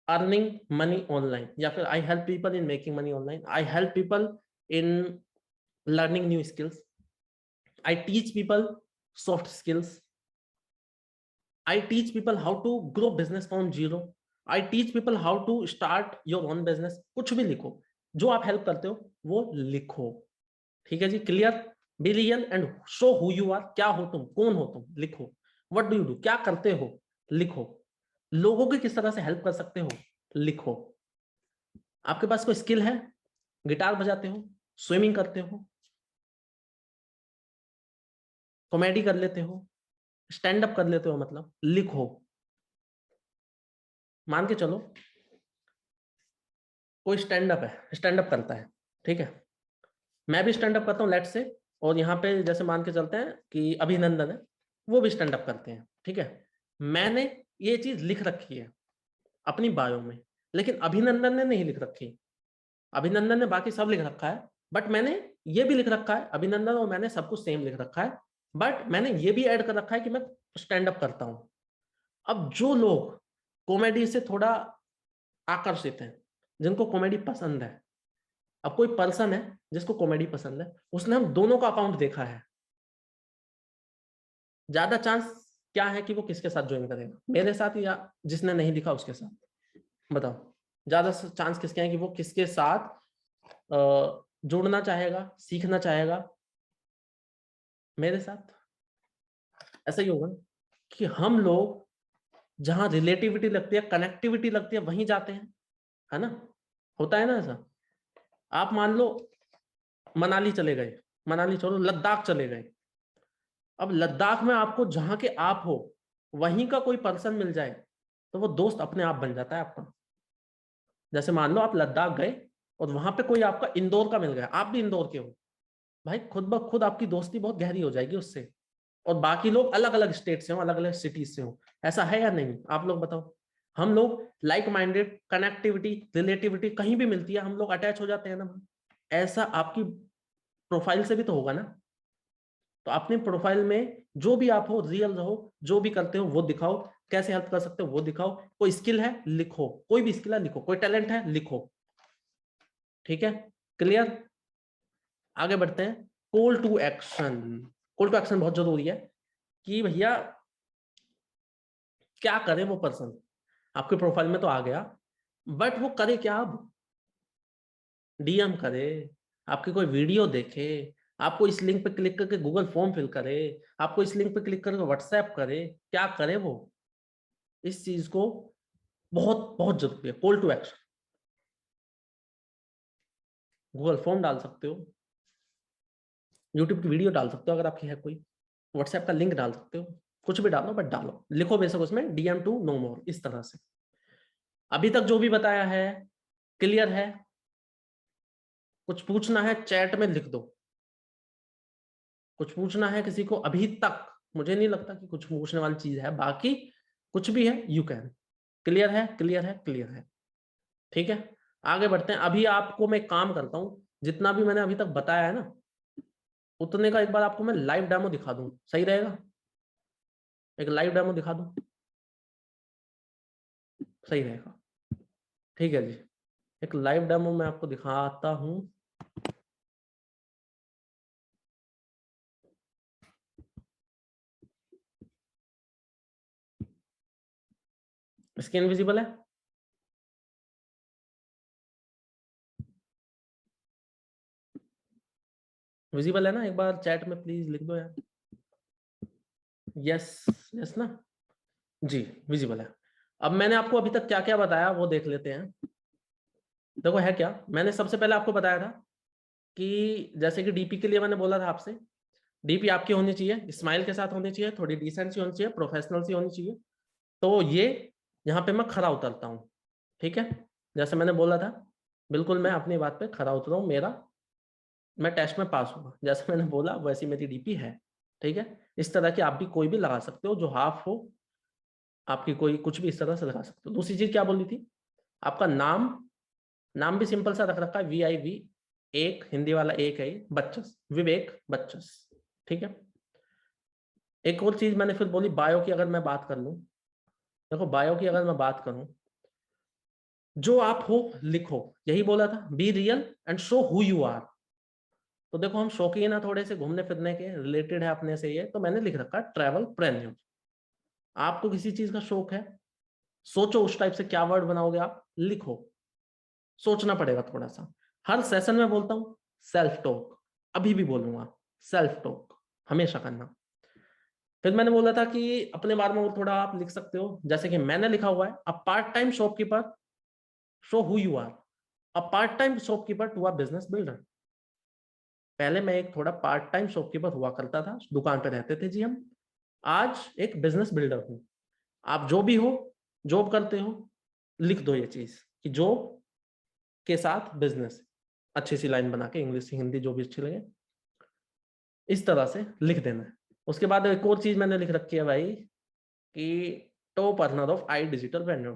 earning money online, या फिर I help people in making money online, I help people in learning new skills, I teach people soft skills, I teach people how to grow business from zero, I teach people how to start your own business. कुछ भी लिखो, जो आप help करते हो वो लिखो। ठीक है जी, clear. Be real and show who you are, क्या हो तुम, कौन हो तुम, लिखो। व्हाट डू यू डू, क्या करते हो, लिखो। लोगों की किस तरह से हेल्प कर सकते हो, लिखो। आपके पास कोई स्किल है, गिटार बजाते हो, स्विमिंग करते हो, कॉमेडी कर लेते हो, स्टैंड अप कर लेते हो, मतलब लिखो। मान के चलो कोई स्टैंड अप है, स्टैंड अप करता है, ठीक है, मैं भी स्टैंड अप करता हूँ लेट से, और यहाँ पे जैसे मान के चलते हैं कि अभिनंदन है, वो भी स्टैंड अप करते हैं, ठीक है। मैंने ये चीज लिख रखी है अपनी बायो में, लेकिन अभिनंदन ने नहीं लिख रखी। अभिनंदन ने बाकी सब लिख रखा है, बट मैंने ये भी लिख रखा है, अभिनंदन और मैंने सब कुछ सेम लिख रखा है, बट मैंने ये भी ऐड कर रखा है कि मैं स्टैंड अप करता हूं। अब जो लोग कॉमेडी से थोड़ा आकर्षित हैं, जिनको कॉमेडी पसंद है, अब कोई पर्सन है जिसको कॉमेडी पसंद है, उसने हम दोनों का अकाउंट देखा है, ज्यादा चांस क्या है कि वो किसके साथ ज्वाइन करेगा, मेरे साथ या जिसने नहीं लिखा उसके साथ, बताओ। ज्यादा चांस किसके हैं कि वो किसके साथ जुड़ना चाहेगा, सीखना चाहेगा, मेरे साथ। ऐसा ही होगा कि हम लोग जहां रिलेटिविटी लगती है, कनेक्टिविटी लगती है, वहीं जाते हैं, है ना, होता है ना ऐसा। आप मान लो मनाली चले गए, मनाली छोड़ो लद्दाख चले गए, अब लद्दाख में आपको जहां के आप हो वहीं का कोई पर्सन मिल जाए तो वो दोस्त अपने आप बन जाता है आपका। जैसे मान लो आप लद्दाख गए और वहां पे कोई आपका इंदौर का मिल गया, आप भी इंदौर के हो, भाई खुद ब खुद आपकी दोस्ती बहुत गहरी हो जाएगी उससे। और बाकी लोग अलग अलग स्टेट से हो, अलग अलग सिटीज से हो, ऐसा है या नहीं, आप लोग बताओ। हम लोग लाइक माइंडेड, कनेक्टिविटी, रिलेटिविटी कहीं भी मिलती है, हम लोग अटैच हो जाते हैं ना। ऐसा आपकी प्रोफाइल से भी तो होगा ना। तो अपने प्रोफाइल में जो भी आप हो, रियल रहो, जो भी करते हो वो दिखाओ, कैसे हेल्प कर सकते हो वो दिखाओ, कोई स्किल है लिखो, कोई भी स्किल है लिखो, कोई टैलेंट है लिखो। ठीक है, क्लियर। आगे बढ़ते हैं, call to action. Call to action बहुत जरूरी है कि भैया क्या करे वो पर्सन, आपके प्रोफाइल में तो आ गया, बट वो करे क्या अब, डीएम करे, आपकी कोई वीडियो देखे, आपको इस लिंक पे क्लिक करके गूगल फॉर्म फिल करे, आपको इस लिंक पे क्लिक करके व्हाट्सएप करे, क्या करे वो, इस चीज को बहुत बहुत जरूरी है, call to action. Google form डाल सकते हो, यूट्यूब की वीडियो डाल सकते हो अगर आपकी है कोई, व्हाट्सएप का लिंक डाल सकते हो, कुछ भी डालो बट डालो, लिखो बेशक उसमें डीएम टू नो मोर, इस तरह से। अभी तक जो भी बताया है क्लियर है, कुछ पूछना है चैट में लिख दो, कुछ पूछना है किसी को अभी तक, मुझे नहीं लगता कि कुछ पूछने वाली चीज है, बाकी कुछ भी है यू कैन। क्लियर है, क्लियर है, क्लियर है। ठीक है, आगे बढ़ते हैं। अभी आपको मैं काम करता हूं, जितना भी मैंने अभी तक बताया है ना, उतने का एक बार आपको मैं लाइव डेमो दिखा दूं, सही रहेगा, एक लाइव डेमो दिखा दूं, सही रहेगा। ठीक है जी, एक लाइव डेमो मैं आपको दिखाता हूं। स्क्रीन विजिबल है, विजिबल है ना? एक बार चैट में प्लीज लिख दो यार। यस, यस ना जी, विजिबल है। अब मैंने आपको अभी तक क्या क्या बताया वो देख लेते हैं। देखो है क्या, मैंने सबसे पहले आपको बताया था कि जैसे कि डीपी के लिए मैंने बोला था आपसे, डीपी आपकी होनी चाहिए, स्माइल के साथ होनी चाहिए, थोड़ी डिसेंट सी होनी चाहिए, प्रोफेशनल सी होनी चाहिए। तो ये यहाँ पे मैं खरा उतरता हूँ, ठीक है? जैसे मैंने बोला था, बिल्कुल मैं अपनी बात पे खरा उतरा हूँ। मैं टेस्ट में पास हुआ, जैसे मैंने बोला वैसी मेरी डीपी है, ठीक है? इस तरह की आप भी कोई भी लगा सकते हो, जो हाफ हो आपकी, कोई कुछ भी इस तरह से लगा सकते हो। दूसरी चीज क्या बोली थी, आपका नाम, नाम भी सिंपल सा रख रखा है, VIV, एक हिंदी वाला एक है ये, बच्चस, विवेक बच्चस, ठीक है? एक और चीज मैंने फिर बोली, बायो की अगर मैं बात कर लूं, देखो बायो की अगर मैं बात करूं, जो आप हो लिखो, यही बोला था, be real and show who you are. तो देखो हम शौकीन है थोड़े से घूमने फिरने के, रिलेटेड है अपने से ये, तो मैंने लिख रखा है ट्रैवल प्रेन्योर। आपको किसी चीज का शौक है, सोचो उस टाइप से क्या वर्ड बनाओगे आप, लिखो, सोचना पड़ेगा थोड़ा सा। हर सेशन में बोलता हूं सेल्फ टॉक, अभी भी बोलूंगा सेल्फ टॉक हमेशा करना। फिर मैंने बोला था कि अपने बारे में और थोड़ा आप लिख सकते हो, जैसे कि मैंने लिखा हुआ है, a part time shopkeeper, show who you are, a part time shopkeeper to a business builder. पहले मैं एक थोड़ा पार्ट टाइम शॉपकीपर हुआ करता था, दुकान पे रहते थे जी हम, आज एक बिजनेस बिल्डर हूं। आप जो भी हो, जॉब करते हो, लिख दो ये चीज कि जॉब के साथ बिजनेस, अच्छी सी लाइन बना के, इंग्लिश से हिंदी जो भी अच्छी लगे, इस तरह से लिख देना है। उसके बाद एक और चीज मैंने लिख रखी है भाई, कि top earner of I digital venue.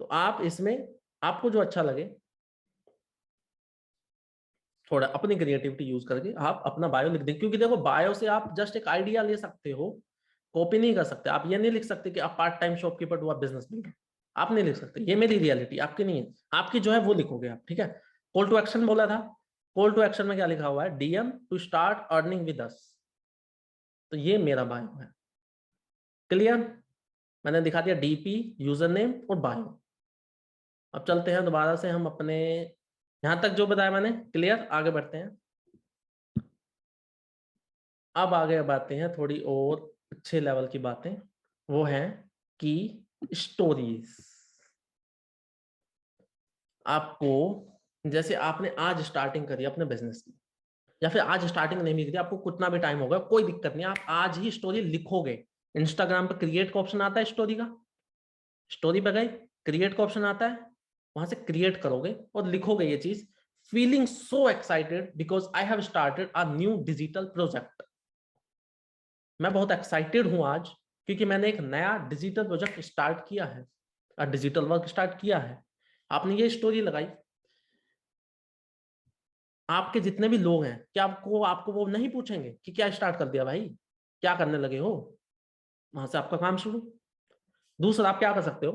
तो आप इसमें आपको जो अच्छा लगे, थोड़ा अपनी क्रिएटिविटी यूज करके आप अपना बायो लिख दें, क्योंकि देखो बायो से आप जस्ट एक आइडिया ले सकते हो, कॉपी नहीं कर सकते। आप ये नहीं लिख सकते कि आप पार्ट टाइम शॉपकीपर टू आप बिजनेस बिल्डर, आप नहीं लिख सकते, ये मेरी रियलिटी, आपकी नहीं है। आपकी जो है वो लिखोगे आप, ठीक है? कॉल टू एक्शन बोला था, कॉल टू एक्शन में क्या लिखा हुआ है, DM to start earning with us. तो ये मेरा बायो है, क्लियर? मैंने दिखा दिया DP, यूजर नेम और बायो। अब चलते हैं दोबारा से हम अपने, यहां तक जो बताया मैंने क्लियर, आगे बढ़ते हैं। अब आगे बातें हैं थोड़ी और अच्छे लेवल की बातें, वो है कि स्टोरीज। आपको, जैसे आपने आज स्टार्टिंग करी अपने बिजनेस की, या फिर आज स्टार्टिंग नहीं भी करी, आपको कितना भी टाइम होगा कोई दिक्कत नहीं, आप आज ही स्टोरी लिखोगे। इंस्टाग्राम पे क्रिएट का ऑप्शन आता है स्टोरी का, स्टोरी पे गए, क्रिएट का ऑप्शन आता है, वहां से क्रिएट करोगे और लिखोगे ये चीज, feeling so excited because I have started a new digital project. मैं बहुत एक्साइटेड हूं आज, क्योंकि मैंने एक नया डिजिटल प्रोजेक्ट स्टार्ट किया है, डिजिटल वर्क स्टार्ट किया है। आपने ये स्टोरी लगाई, आपके जितने भी लोग हैं, क्या आपको आपको वो नहीं पूछेंगे कि क्या स्टार्ट कर दिया भाई, क्या करने लगे हो? वहां से आपका काम शुरू। दूसरा आप क्या कर सकते हो,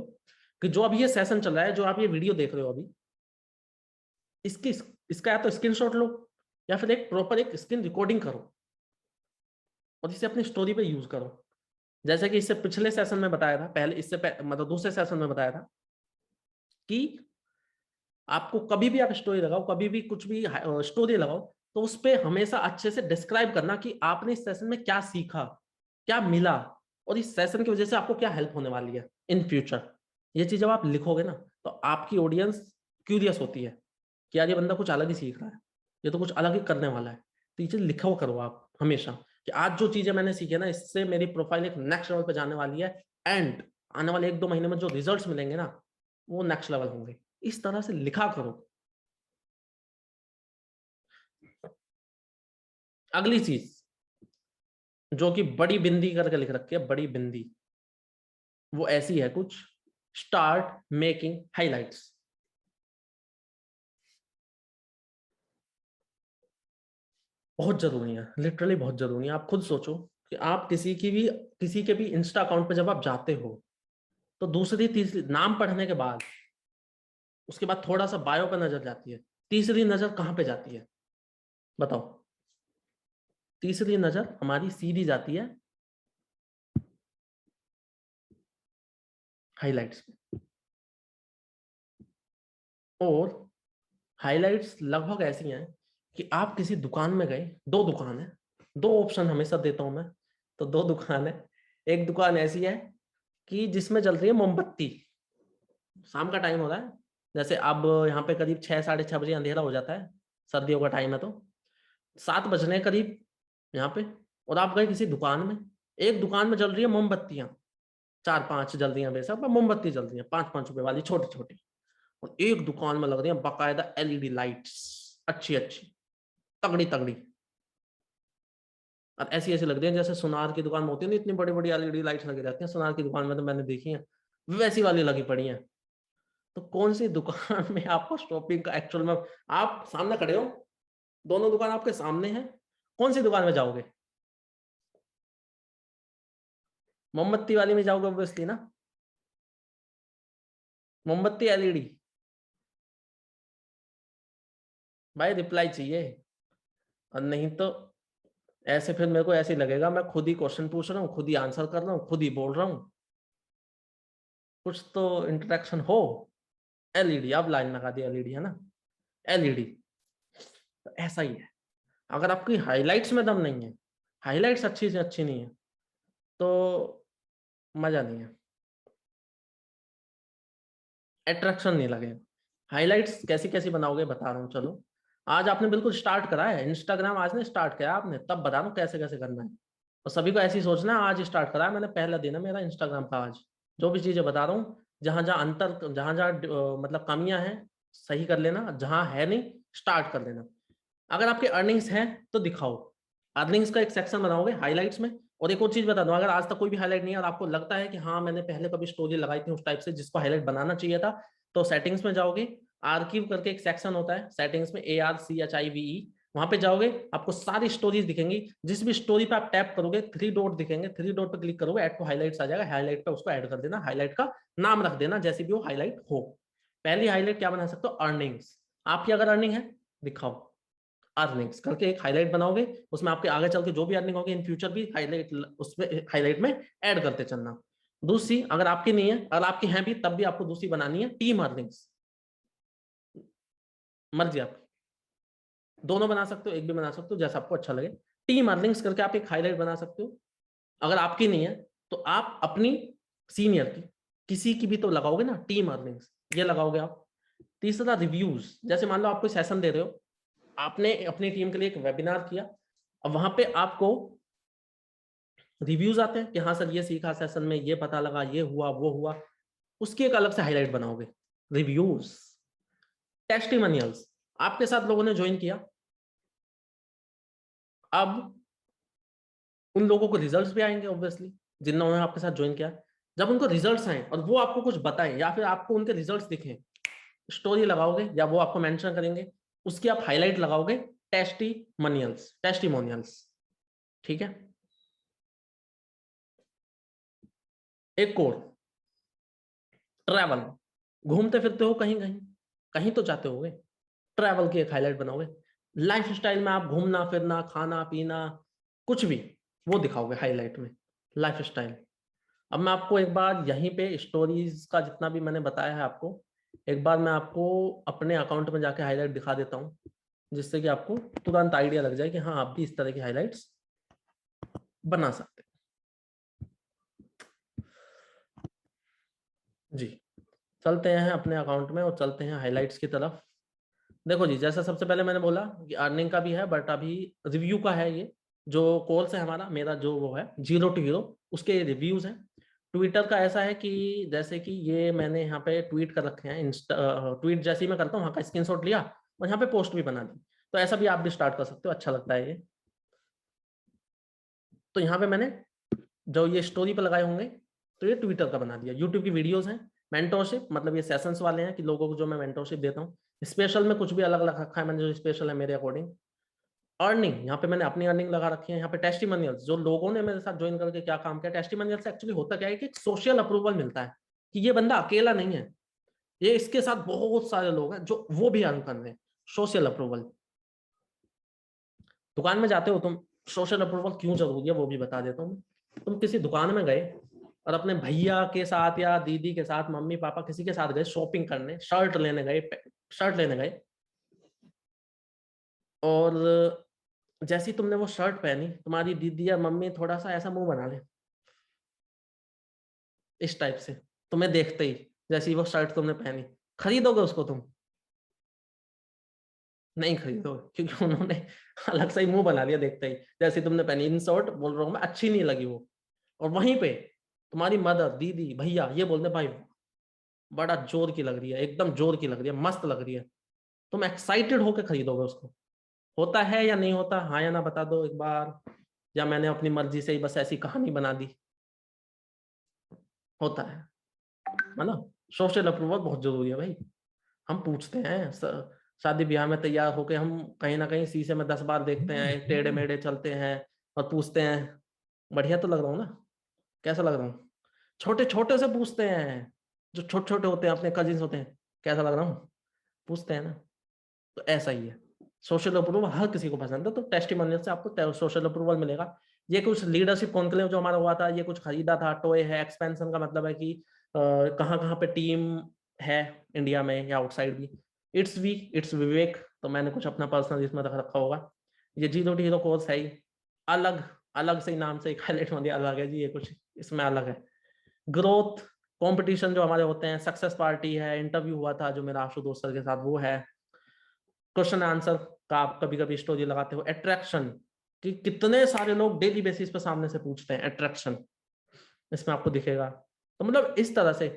कि जो अभी ये सेशन चल रहा है, जो आप ये वीडियो देख रहे हो अभी, इसकी इसका या तो स्क्रीनशॉट लो, या फिर एक प्रॉपर एक स्क्रीन रिकॉर्डिंग करो और इसे अपनी स्टोरी पे यूज करो। जैसे कि इससे पिछले सेशन में बताया था, पहले मतलब दूसरे सेशन में बताया था कि आपको कभी भी आप स्टोरी लगाओ, कभी भी कुछ भी स्टोरी लगाओ, तो उस पर हमेशा अच्छे से डिस्क्राइब करना कि आपने इस सेशन में क्या सीखा, क्या मिला, और इस सेशन की वजह से आपको क्या हेल्प होने वाली है इन फ्यूचर। ये चीज जब आप लिखोगे ना, तो आपकी ऑडियंस क्यूरियस होती है कि यार ये बंदा कुछ अलग ही सीख रहा है, ये तो कुछ अलग ही करने वाला है। तो ये चीज लिखो करो आप हमेशा, कि आज जो चीजें मैंने सीखी है ना, इससे मेरी प्रोफाइल एक नेक्स्ट लेवल पे जाने वाली है, एंड आने वाले 1-2 महीने में जो रिजल्ट्स मिलेंगे ना, वो नेक्स्ट लेवल होंगे। इस तरह से लिखा करो। अगली चीज, जो कि बड़ी बिंदी करके लिख रखी है, बड़ी बिंदी, वो ऐसी है कुछ, स्टार्ट मेकिंग हाइलाइट्स। बहुत जरूरी है, लिटरली बहुत जरूरी है। आप खुद सोचो कि आप किसी के भी इंस्टा अकाउंट पे जब आप जाते हो, तो दूसरी तीसरी नाम पढ़ने के बाद, उसके बाद थोड़ा सा बायो पे नजर जाती है, तीसरी नजर कहां पे जाती है बताओ? तीसरी नजर हमारी सीधी जाती है हाइलाइट्स पे। और हाइलाइट्स लगभग ऐसी हैं कि आप किसी दुकान में गए, दो दुकान है, दो ऑप्शन हमेशा देता हूं मैं, तो दो दुकान है। एक दुकान ऐसी है कि जिसमें जल रही है मोमबत्ती, शाम का टाइम हो रहा है, जैसे अब यहाँ पे करीब 6 साढ़े 6 बजे अंधेरा हो जाता है, सर्दियों का टाइम है, तो 7 बजने करीब यहाँ पे, और आप गए किसी दुकान में, एक दुकान में जल रही है मोमबत्तियां, 4 5 जल रही है वैसे, पर मोमबत्ती जल रही है 5 5 रुपए वाली छोटी छोटी, और एक दुकान में लग रही है बाकायदा एलईडी लाइट्स, अच्छी अच्छी, तगड़ी तगड़ी, और ऐसी ऐसी लग रही है जैसे सुनार की दुकान में होती है ना, इतनी बड़ी बड़ी एलईडी लाइट्स लगी रहती हैं सुनार की दुकान में, तो मैंने देखी है, वैसी वाली लगी पड़ी है। तो कौन सी दुकान में आपको शॉपिंग का एक्चुअल में, आप सामने खड़े हो, दोनों दुकान आपके सामने हैं, कौन सी दुकान में जाओगे? मोमबत्ती वाली में जाओगे ऑब्वियसली ना, मोमबत्ती एलईडी। भाई रिप्लाई चाहिए, और नहीं तो ऐसे फिर मेरे को ऐसे ही लगेगा मैं खुद ही क्वेश्चन पूछ रहा हूँ, खुद ही आंसर कर रहा हूँ, खुद ही बोल रहा हूँ, कुछ तो इंटरेक्शन हो। एलईडी, अब लाइन लगा दी, एलईडी है ना, एलईडी। तो ऐसा ही है, अगर आपकी हाइलाइट्स में दम नहीं है, हाइलाइट्स अच्छी से अच्छी नहीं है, तो मजा नहीं है, अट्रैक्शन नहीं लगेगा। हाइलाइट्स कैसी कैसी बनाओगे बता रहा हूँ, चलो आज आपने बिल्कुल स्टार्ट करा है इंस्टाग्राम, आज ने स्टार्ट किया आपने, तब बता रहा हूँ कैसे कैसे करना है। और सभी को ऐसे ही सोचना है आज स्टार्ट करा है मैंने, पहला दिन है मेरा इंस्टाग्राम का आज। जो भी चीजें बता रहा हूँ, जहां जहां अंतर, जहां जहां मतलब कमियां हैं, सही कर लेना, जहां है नहीं स्टार्ट कर लेना। अगर आपके अर्निंग्स हैं तो दिखाओ, अर्निंग्स का एक सेक्शन बनाओगे हाइलाइट्स में। और एक और चीज बता दूं, अगर आज तक कोई भी हाईलाइट नहीं है और आपको लगता है कि हाँ मैंने पहले कभी स्टोरी लगाई थी उस टाइप से जिसको हाईलाइट बनाना चाहिए था, तो सेटिंग्स में जाओगे, आर्कीव करके एक सेक्शन होता है सेटिंग्स में, ARCHIVE, वहां पे जाओगे, आपको सारी स्टोरीज दिखेंगी, जिस भी स्टोरी पे आप टैप करोगे 3 डॉट दिखेंगे, 3 डॉट पे क्लिक करोगे, ऐड टू हाईलाइट्स आ जाएगा, हाईलाइट पे उसको ऐड कर देना, हाईलाइट का नाम रख देना जैसे भी वो हाईलाइट हो। पहली हाईलाइट क्या बना सकते हो? अर्निंग्स, आपकी अगर अर्निंग है दिखाओ, अर्निंग्स करके एक हाईलाइट बनाओगे, उसमें आपके आगे चल के जो भी अर्निंग होगी इन फ्यूचर भी हाईलाइट, उसमें हाईलाइट में ऐड करते चलना। दूसरी, अगर आपकी नहीं है, अगर आपकी है भी तब भी आपको दूसरी बनानी है, टीम अर्निंग्स, मर्जी आपकी, दोनों बना सकते हो, एक भी बना सकते हो, जैसा आपको अच्छा लगे। टीम अर्निंग्स करके आप एक हाईलाइट बना सकते हो। अगर आपकी नहीं है तो आप अपनी सीनियर की, किसी की भी तो लगाओगे ना, टीम अर्निंग्स ये लगाओगे आप। तीसरा, रिव्यूज, जैसे मान लो आप कोई सेशन दे रहे हो, आपने अपनी टीम के लिए एक वेबिनार किया, अब वहां पे आपको रिव्यूज आते हैं कि हाँ सर ये सीखा सेशन में, ये पता लगा, ये हुआ वो हुआ, उसकी एक अलग से हाईलाइट बनाओगे, रिव्यूज। टेस्टिमोनियल्स, आपके साथ लोगों ने ज्वाइन किया, अब उन लोगों को रिजल्ट्स भी आएंगे ऑब्वियसली, जिन्होंने आपके साथ ज्वाइन किया, जब उनको रिजल्ट्स आए और वो आपको कुछ बताएं या फिर आपको उनके रिजल्ट्स दिखें, स्टोरी लगाओगे या वो आपको मेंशन करेंगे, उसकी आप हाईलाइट लगाओगे, टेस्टिमोनियल्स, टेस्टिमोनियल्स। ठीक है। एक और, ट्रैवल, घूमते फिरते हो कहीं कहीं, कहीं तो जाते होगे, ट्रैवल की एक हाईलाइट बनाओगे, लाइफ स्टाइल में आप घूमना फिरना खाना पीना कुछ भी, वो दिखाओगे हाईलाइट में, लाइफ स्टाइल। अब मैं आपको एक बार यहीं पे स्टोरीज का जितना भी मैंने बताया है आपको, एक बार मैं आपको अपने अकाउंट में जाके हाईलाइट दिखा देता हूँ, जिससे कि आपको तुरंत आइडिया लग जाए कि हाँ आप भी इस तरह की हाईलाइट्स बना सकते हैं। जी, चलते हैं अपने अकाउंट में और चलते हैं हाईलाइट्स की तरफ। देखो जी, जैसा सबसे पहले मैंने बोला कि अर्निंग का भी है, बट अभी रिव्यू का है, ये जो कोर्स है हमारा, मेरा जो वो है जीरो टू हीरो, उसके रिव्यूज हैं। ट्विटर का ऐसा है कि जैसे कि ये मैंने यहाँ पे ट्वीट कर रखे हैं, इंस्टा ट्वीट जैसे ही मैं करता हूँ वहाँ का स्क्रीनशॉट लिया और यहाँ पे पोस्ट भी बना दी, तो ऐसा भी आप भी स्टार्ट कर सकते हो, अच्छा लगता है ये। तो यहाँ पे मैंने जो ये स्टोरी पे लगाए होंगे, तो ये ट्विटर का बना दिया। यूट्यूब की वीडियोस हैं, मेंटोरशिप, मतलब ये सेशंस वाले हैं कि लोगों को जो मैं मेंटोरशिप देता हूँ। स्पेशल में कुछ भी अलग अलग रखा है मैंने, जो स्पेशल है मेरे अकॉर्डिंग। अर्निंग, यहाँ पे मैंने अपनी अर्निंग लगा रखी है। यहाँ पे टेस्टिमोनियल्स, जो लोगों ने मेरे साथ ज्वाइन करके क्या काम किया। टेस्टिमोनियल से एक्चुअली होता क्या है कि एक सोशल अप्रूवल मिलता है कि ये बंदा अकेला नहीं है, ये इसके साथ बहुत सारे लोग हैं जो वो भी अर्न कर रहे हैं। सोशल अप्रूवल, दुकान में जाते हो तुम, सोशल अप्रूवल क्यों जरूरी है वो भी बता देता हूँ। तुम किसी दुकान में गए और अपने भैया के साथ या दीदी के साथ, मम्मी पापा किसी के साथ गए शॉपिंग करने, शर्ट लेने गए, शर्ट लेने गए, और जैसी तुमने वो शर्ट पहनी, तुम्हारी दीदी या मम्मी थोड़ा सा ऐसा मुंह बना ले, इस टाइप से, तुम्हें देखते ही, जैसी वो शर्ट तुमने पहनी, खरीदोगे उसको तुम? नहीं खरीदोगे, क्योंकि उन्होंने अलग से ही मुंह बना लिया देखते ही, जैसे तुमने पहनी। इन शॉर्ट बोल रहा हूँ मैं, अच्छी नहीं लगी वो। और वहीं पे तुम्हारी मदर, दीदी, भैया ये बोलते भाई बड़ा जोर की लग रही है, एकदम जोर की लग रही है, मस्त लग रही है, तुम एक्साइटेड होकर खरीदोगे उसको? होता है या नहीं होता? हाँ या ना बता दो एक बार। या मैंने अपनी मर्जी से ही बस ऐसी कहानी बना दी? होता है ना? सोशल अप्रूवल बहुत जरूरी है भाई। हम पूछते हैं शादी ब्याह में तैयार होके, हम कहीं ना कहीं शीशे में 10 बार देखते हैं, टेढ़े मेढ़े चलते हैं और पूछते हैं बढ़िया तो लग रहा हूँ ना, कैसा लग रहा हूँ? छोटे छोटे से पूछते हैं, जो छोटे छोटे होते हैं, अपने कजिन्स होते हैं, कैसा लग रहा हूँ, पूछते हैं ना। तो ऐसा ही है, सोशल अप्रूवल हर किसी को पसंद है, तो टेस्टिमोनियल से आपको सोशल अप्रूवल मिलेगा। ये कुछ लीडरशिप कॉन्क्लेव जो हमारा हुआ था, ये कुछ खरीदा था, टॉय है, एक्सपेंशन का मतलब है कि कहाँ कहाँ पे टीम है, इंडिया में या आउटसाइड भी। इट्स विवेक, तो मैंने कुछ अपना पर्सनल इसमें रख रखा होगा। ये जीरो टू हीरो कोर्स है ही अलग, अलग से ही नाम से हाईलाइट हो दिया, अलग है जी, ये कुछ इसमें अलग है। ग्रोथ कंपटीशन जो हमारे होते हैं, सक्सेस पार्टी है, इंटरव्यू हुआ था जो मेरा आशुतोष सर के साथ, वो है। क्वेश्चन आंसर का आप कभी कभी स्टोरी लगाते हो। अट्रैक्शन, कि कितने सारे लोग डेली बेसिस पे सामने से पूछते हैं, अट्रैक्शन इसमें आपको दिखेगा। तो मतलब इस तरह से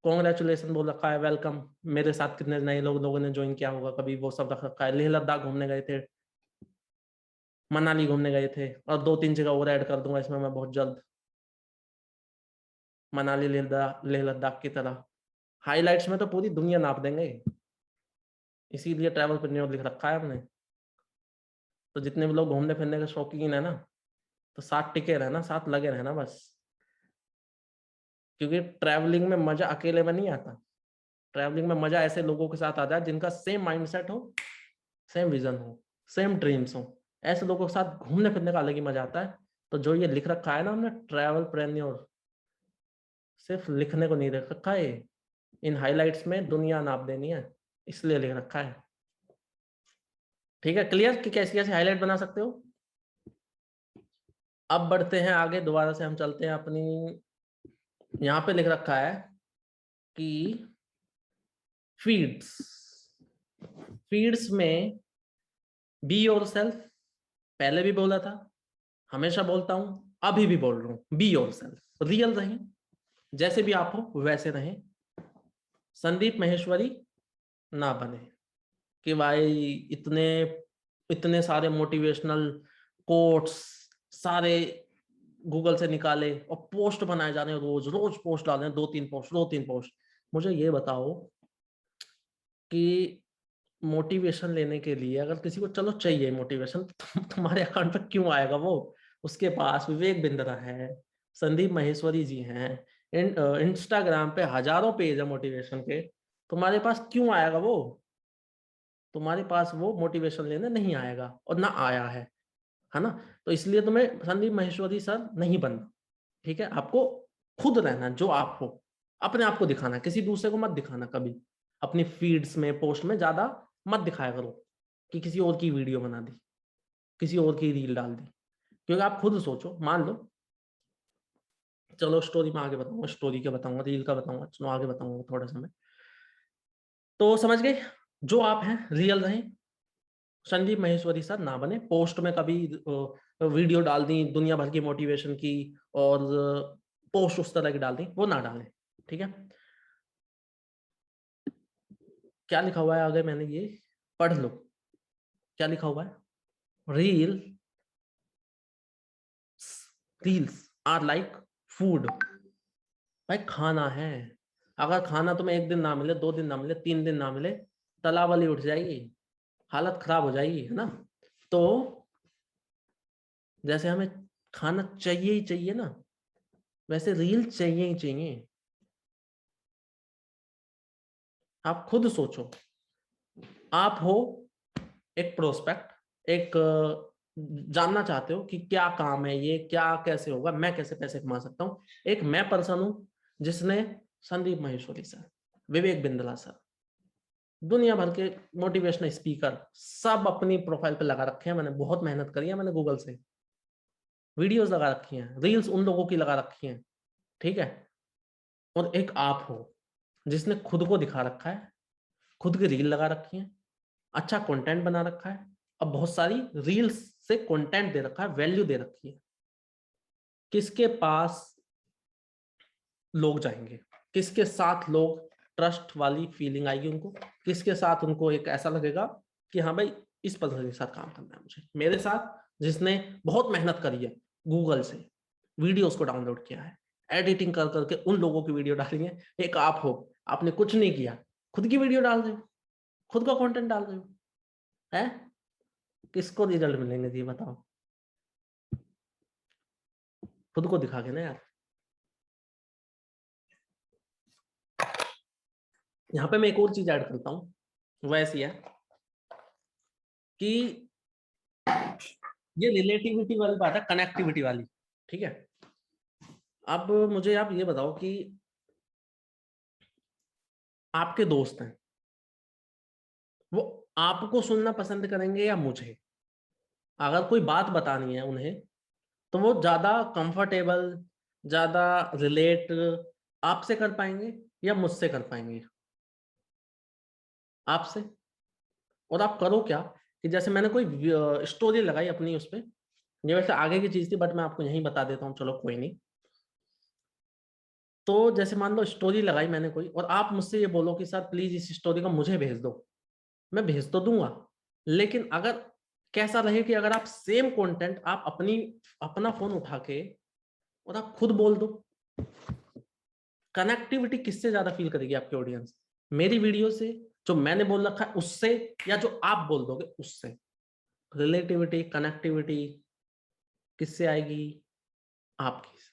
कॉन्ग्रेचुलेशन बोल रखा है, वेलकम, मेरे साथ कितने नए लोगों ने ज्वाइन किया होगा कभी, वो सब रख रखा है। लेह लद्दाख घूमने गए थे, मनाली घूमने गए थे, और 2-3 जगह और ऐड कर दूंगा इसमें मैं बहुत जल्द, मनाली लेह लद्दाख की तरह। हाइलाइट्स में तो पूरी दुनिया नाप देंगे, इसीलिए ट्रैवल पर लिख रखा है हमने। तो जितने भी लोग घूमने फिरने के शौकीन है ना, तो साथ टिके रहना, साथ लगे रहना बस। क्योंकि ट्रैवलिंग में मजा अकेले में नहीं आता, ट्रैवलिंग में मजा ऐसे लोगों के साथ आता है जिनका सेम माइंडसेट हो, सेम विजन हो, सेम ड्रीम्स हो। ऐसे लोगों के साथ घूमने फिरने का अलग ही मजा आता है। तो जो ये लिख रखा है ना हमने, ट्रैवल प्रेन्योर, सिर्फ लिखने को नहीं लिख रखा है, इन हाइलाइट्स में दुनिया नाप देनी है, इसलिए लिख रखा है। ठीक है, क्लियर कि कैसी कैसे हाईलाइट बना सकते हो? अब बढ़ते हैं आगे, दोबारा से हम चलते हैं अपनी, यहां पे लिख रखा है कि फीड्स, फीड्स में बी योर सेल्फ, पहले भी बोला था, हमेशा बोलता हूं, अभी भी बोल रहा हूं, बी योर सेल्फ, रियल रहें, जैसे भी आप हो वैसे रहें। संदीप महेश्वरी ना बने कि भाई इतने इतने सारे मोटिवेशनल कोट्स सारे गूगल से निकाले और पोस्ट बनाए जा रहे हैं, रोज रोज पोस्ट डाल रहे हैं, 2-3 पोस्ट, 2-3 पोस्ट। मुझे ये बताओ कि मोटिवेशन लेने के लिए अगर किसी को चलो चाहिए मोटिवेशन, तो तुम्हारे अकाउंट पर क्यों आएगा वो? उसके पास विवेक बिंद्रा है, संदीप माहेश्वरी जी हैं, इंस्टाग्राम पे हजारों पेज है मोटिवेशन के, तुम्हारे पास क्यों आएगा वो? तुम्हारे पास वो मोटिवेशन लेने नहीं आएगा और ना आया है ना? तो इसलिए तुम्हें संदीप माहेश्वरी सर नहीं बनना। ठीक है, आपको खुद रहना जो आप हो, अपने आप को दिखाना, किसी दूसरे को मत दिखाना कभी। अपनी फीड्स में, पोस्ट में ज्यादा मत दिखाया करो कि किसी और की वीडियो बना दी, किसी और की रील डाल दी। क्योंकि आप खुद सोचो, मान लो, चलो स्टोरी में आगे बताऊंगा, स्टोरी का बताऊंगा, रील का बताऊंगा, चलो आगे बताऊंगा थोड़ा समय। तो समझ गए, जो आप हैं रियल रहें, संदीप महेश्वरी सर ना बने, पोस्ट में कभी वीडियो डाल दी दुनिया भर की मोटिवेशन की और पोस्ट उस तरह की डाल दी, वो ना डालें। ठीक है, क्या लिखा हुआ है आगे, मैंने ये पढ़ लो, क्या लिखा हुआ है। Reel reels are like food, भाई खाना है। अगर खाना तुम्हें एक दिन ना मिले, 2 दिन ना मिले, 3 दिन ना मिले, तलावली उठ जाएगी, हालत खराब हो जाएगी, है ना? तो जैसे हमें खाना चाहिए ही चाहिए ना, वैसे रील चाहिए ही चाहिए। आप खुद सोचो, आप हो एक प्रोस्पेक्ट, एक जानना चाहते हो कि क्या काम है ये, क्या कैसे होगा, मैं कैसे पैसे कमा सकता हूँ। एक मैं पर्सन हूं जिसने संदीप माहेश्वरी सर, विवेक बिंदला सर, दुनिया भर के मोटिवेशनल स्पीकर सब अपनी प्रोफाइल पे लगा रखे हैं। मैंने बहुत मेहनत करी है, मैंने गूगल से वीडियोस लगा रखी हैं, रील्स उन लोगों की लगा रखी हैं, ठीक है। और एक आप हो जिसने खुद को दिखा रखा है, खुद की रील लगा रखी है, अच्छा कंटेंट बना रखा है, अब बहुत सारी रील्स से कंटेंट दे रखा है, वैल्यू दे रखी है। किसके पास लोग जाएंगे, किसके साथ लोग ट्रस्ट वाली फीलिंग आएगी उनको, किसके साथ उनको एक ऐसा लगेगा कि हाँ भाई इस पर्सन के साथ काम करना है मुझे। मेरे साथ जिसने बहुत मेहनत करी है, गूगल से वीडियोस को डाउनलोड किया है, एडिटिंग कर करके उन लोगों की वीडियो डाली है। एक आप हो, आपने कुछ नहीं किया, खुद की वीडियो डाल रहे हो, खुद का कंटेंट डाल रहे हो, है किसको रिजल्ट मिलेंगे जी बताओ? खुद को दिखा के ना यार। यहाँ पे मैं एक और चीज ऐड करता हूँ, वैसी है कि ये रिलेटिविटी वाली बात है, कनेक्टिविटी वाली, ठीक है। अब मुझे आप ये बताओ कि आपके दोस्त हैं, वो आपको सुनना पसंद करेंगे या मुझे? अगर कोई बात बतानी है उन्हें तो वो ज्यादा कंफर्टेबल, ज्यादा रिलेट आपसे कर पाएंगे या मुझसे कर पाएंगे? आपसे। और आप करो क्या कि जैसे मैंने कोई स्टोरी लगाई अपनी उस पर, ये वैसे आगे की चीज थी बट मैं आपको यहीं बता देता हूँ, चलो कोई नहीं। तो जैसे मान लो स्टोरी लगाई मैंने कोई, और आप मुझसे ये बोलो कि सर प्लीज इस स्टोरी को मुझे भेज दो, मैं भेज तो दूंगा। लेकिन अगर कैसा रहे कि अगर आप सेम कंटेंट आप अपना फोन उठा के और आप खुद बोल दो, कनेक्टिविटी किससे ज्यादा फील करेगी आपकी ऑडियंस? मेरी वीडियो से, जो मैंने बोल रखा है उससे, या जो आप बोल दोगे उससे? रिलेटिविटी, कनेक्टिविटी किससे आएगी? आपकी से,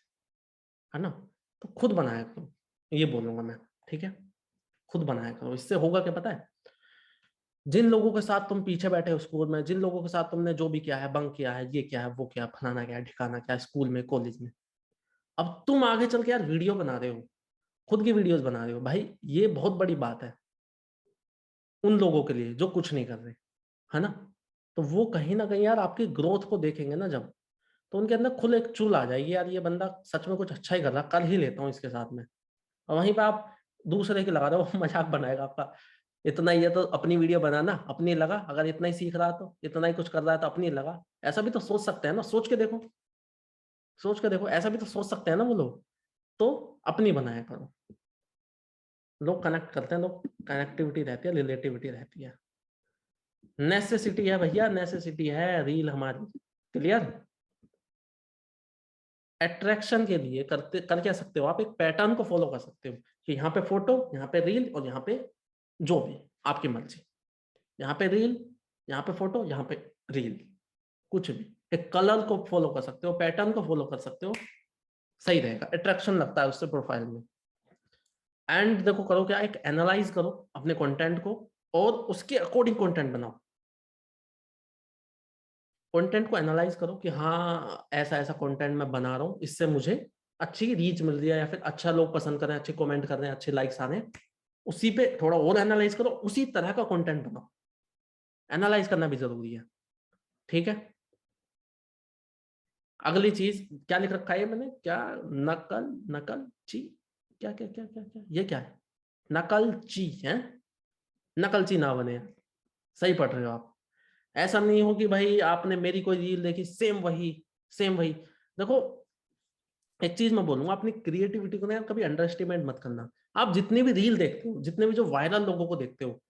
है ना। तो खुद बनाया करो, ये बोलूंगा मैं, ठीक है। खुद बनाया करो, इससे होगा क्या पता है? जिन लोगों के साथ तुम पीछे बैठे हो स्कूल में, जिन लोगों के साथ तुमने जो भी किया है, बंक किया है, ये क्या है, वो क्या, फलाना क्या है, ठिकाना क्या है, स्कूल में, कॉलेज में, अब तुम आगे चल के यार वीडियो बना रहे हो, खुद की वीडियोस बना रहे हो, भाई ये बहुत बड़ी बात है उन लोगों के लिए जो कुछ नहीं कर रहे, है ना। तो वो कहीं ना कहीं यार आपकी ग्रोथ को देखेंगे ना जब, तो उनके अंदर खुद एक चुल आ जाएगी, यार ये बंदा सच में कुछ अच्छा ही कर रहा, कर ही लेता हूँ इसके साथ में। और वहीं पे आप दूसरे के लगा रहे हो, मजाक बनाएगा आपका, इतना ही है तो अपनी वीडियो बनाना, अपनी लगा, अगर इतना ही सीख रहा तो, इतना ही कुछ कर रहा है तो अपनी लगा। ऐसा भी तो सोच सकते हैं ना, सोच के देखो, सोच के देखो, ऐसा भी तो सोच सकते हैं ना वो लोग। तो अपनी बनाया करो, लोग कनेक्ट करते हैं, लोग कनेक्टिविटी रहती है, रिलेटिविटी रहती है। नेसेसिटी है भैया, नेसेसिटी है रील हमारी, क्लियर। अट्रैक्शन के लिए करते कर क्या सकते हो आप, एक पैटर्न को फॉलो कर सकते हो कि यहाँ पे फोटो, यहाँ पे रील, और यहाँ पे जो भी आपकी मर्जी, यहाँ पे रील, यहाँ पे फोटो, यहाँ पे रील, कुछ भी एक कलर को फॉलो कर सकते हो, पैटर्न को फॉलो कर सकते हो, सही रहेगा, अट्रैक्शन लगता है उससे प्रोफाइल में। एंड देखो करो क्या, एक एनालाइज करो अपने कंटेंट को और उसके अकॉर्डिंग कंटेंट बनाओ। कंटेंट को एनालाइज करो कि हाँ ऐसा ऐसा कंटेंट मैं बना रहा हूँ, इससे मुझे अच्छी रीच मिल रही है, या फिर अच्छा लोग पसंद कर रहे हैं, अच्छे कमेंट कर रहे हैं, अच्छे लाइक्स आ रहे हैं, उसी पे थोड़ा और एनालाइज करो, उसी तरह का कंटेंट बनाओ। एनालाइज करना भी जरूरी है, ठीक है। अगली चीज क्या लिख रखा है मैंने, क्या, नकल, नकल ची, क्या क्या क्या क्या क्या, ये क्या है, नकलची है, नकलची ना बने, सही पढ़ रहे हो आप। ऐसा नहीं हो कि भाई आपने मेरी कोई रील देखी सेम वही, सेम वही। देखो एक चीज मैं बोलूंगा, अपनी क्रिएटिविटी को ना यार कभी अंडर एस्टिमेट मत करना। आप जितने भी रील देखते हो, जितने भी जो वायरल लोगों को देखते हो,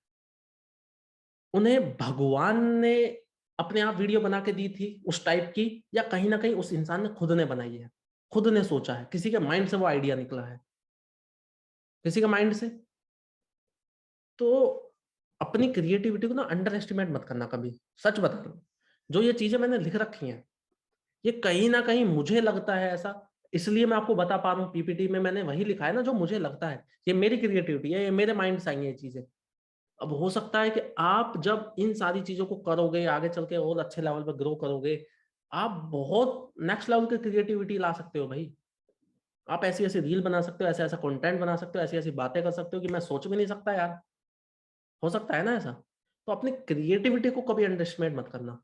उन्हें भगवान ने अपने आप वीडियो बना के दी थी उस टाइप की, या कहीं ना कहीं उस इंसान ने खुद ने बनाई है, खुद ने सोचा है, किसी के माइंड से वो आइडिया निकला है, किसी के माइंड से। तो अपनी क्रिएटिविटी को ना अंडर एस्टिमेट मत करना कभी, सच बता रहा हूँ। जो ये चीजें मैंने लिख रखी हैं, ये कहीं ना कहीं मुझे लगता है ऐसा, इसलिए मैं आपको बता पा रहा हूँ, पीपीटी में मैंने वही लिखा है ना जो मुझे लगता है, ये मेरी क्रिएटिविटी है, ये मेरे माइंड से आई है ये चीजें। अब हो सकता है कि आप जब इन सारी चीजों को करोगे, आगे चल के और अच्छे लेवल पर ग्रो करोगे, आप बहुत नेक्स्ट लेवल की क्रिएटिविटी ला सकते हो भाई। आप ऐसी ऐसी रील बना सकते हो, ऐसा ऐसा कंटेंट बना सकते हो, ऐसी ऐसी बातें कर सकते हो कि मैं सोच भी नहीं सकता यार। हो सकता है ना ऐसा? तो अपनी क्रिएटिविटी को कभी अंडरएस्टिमेट मत करना।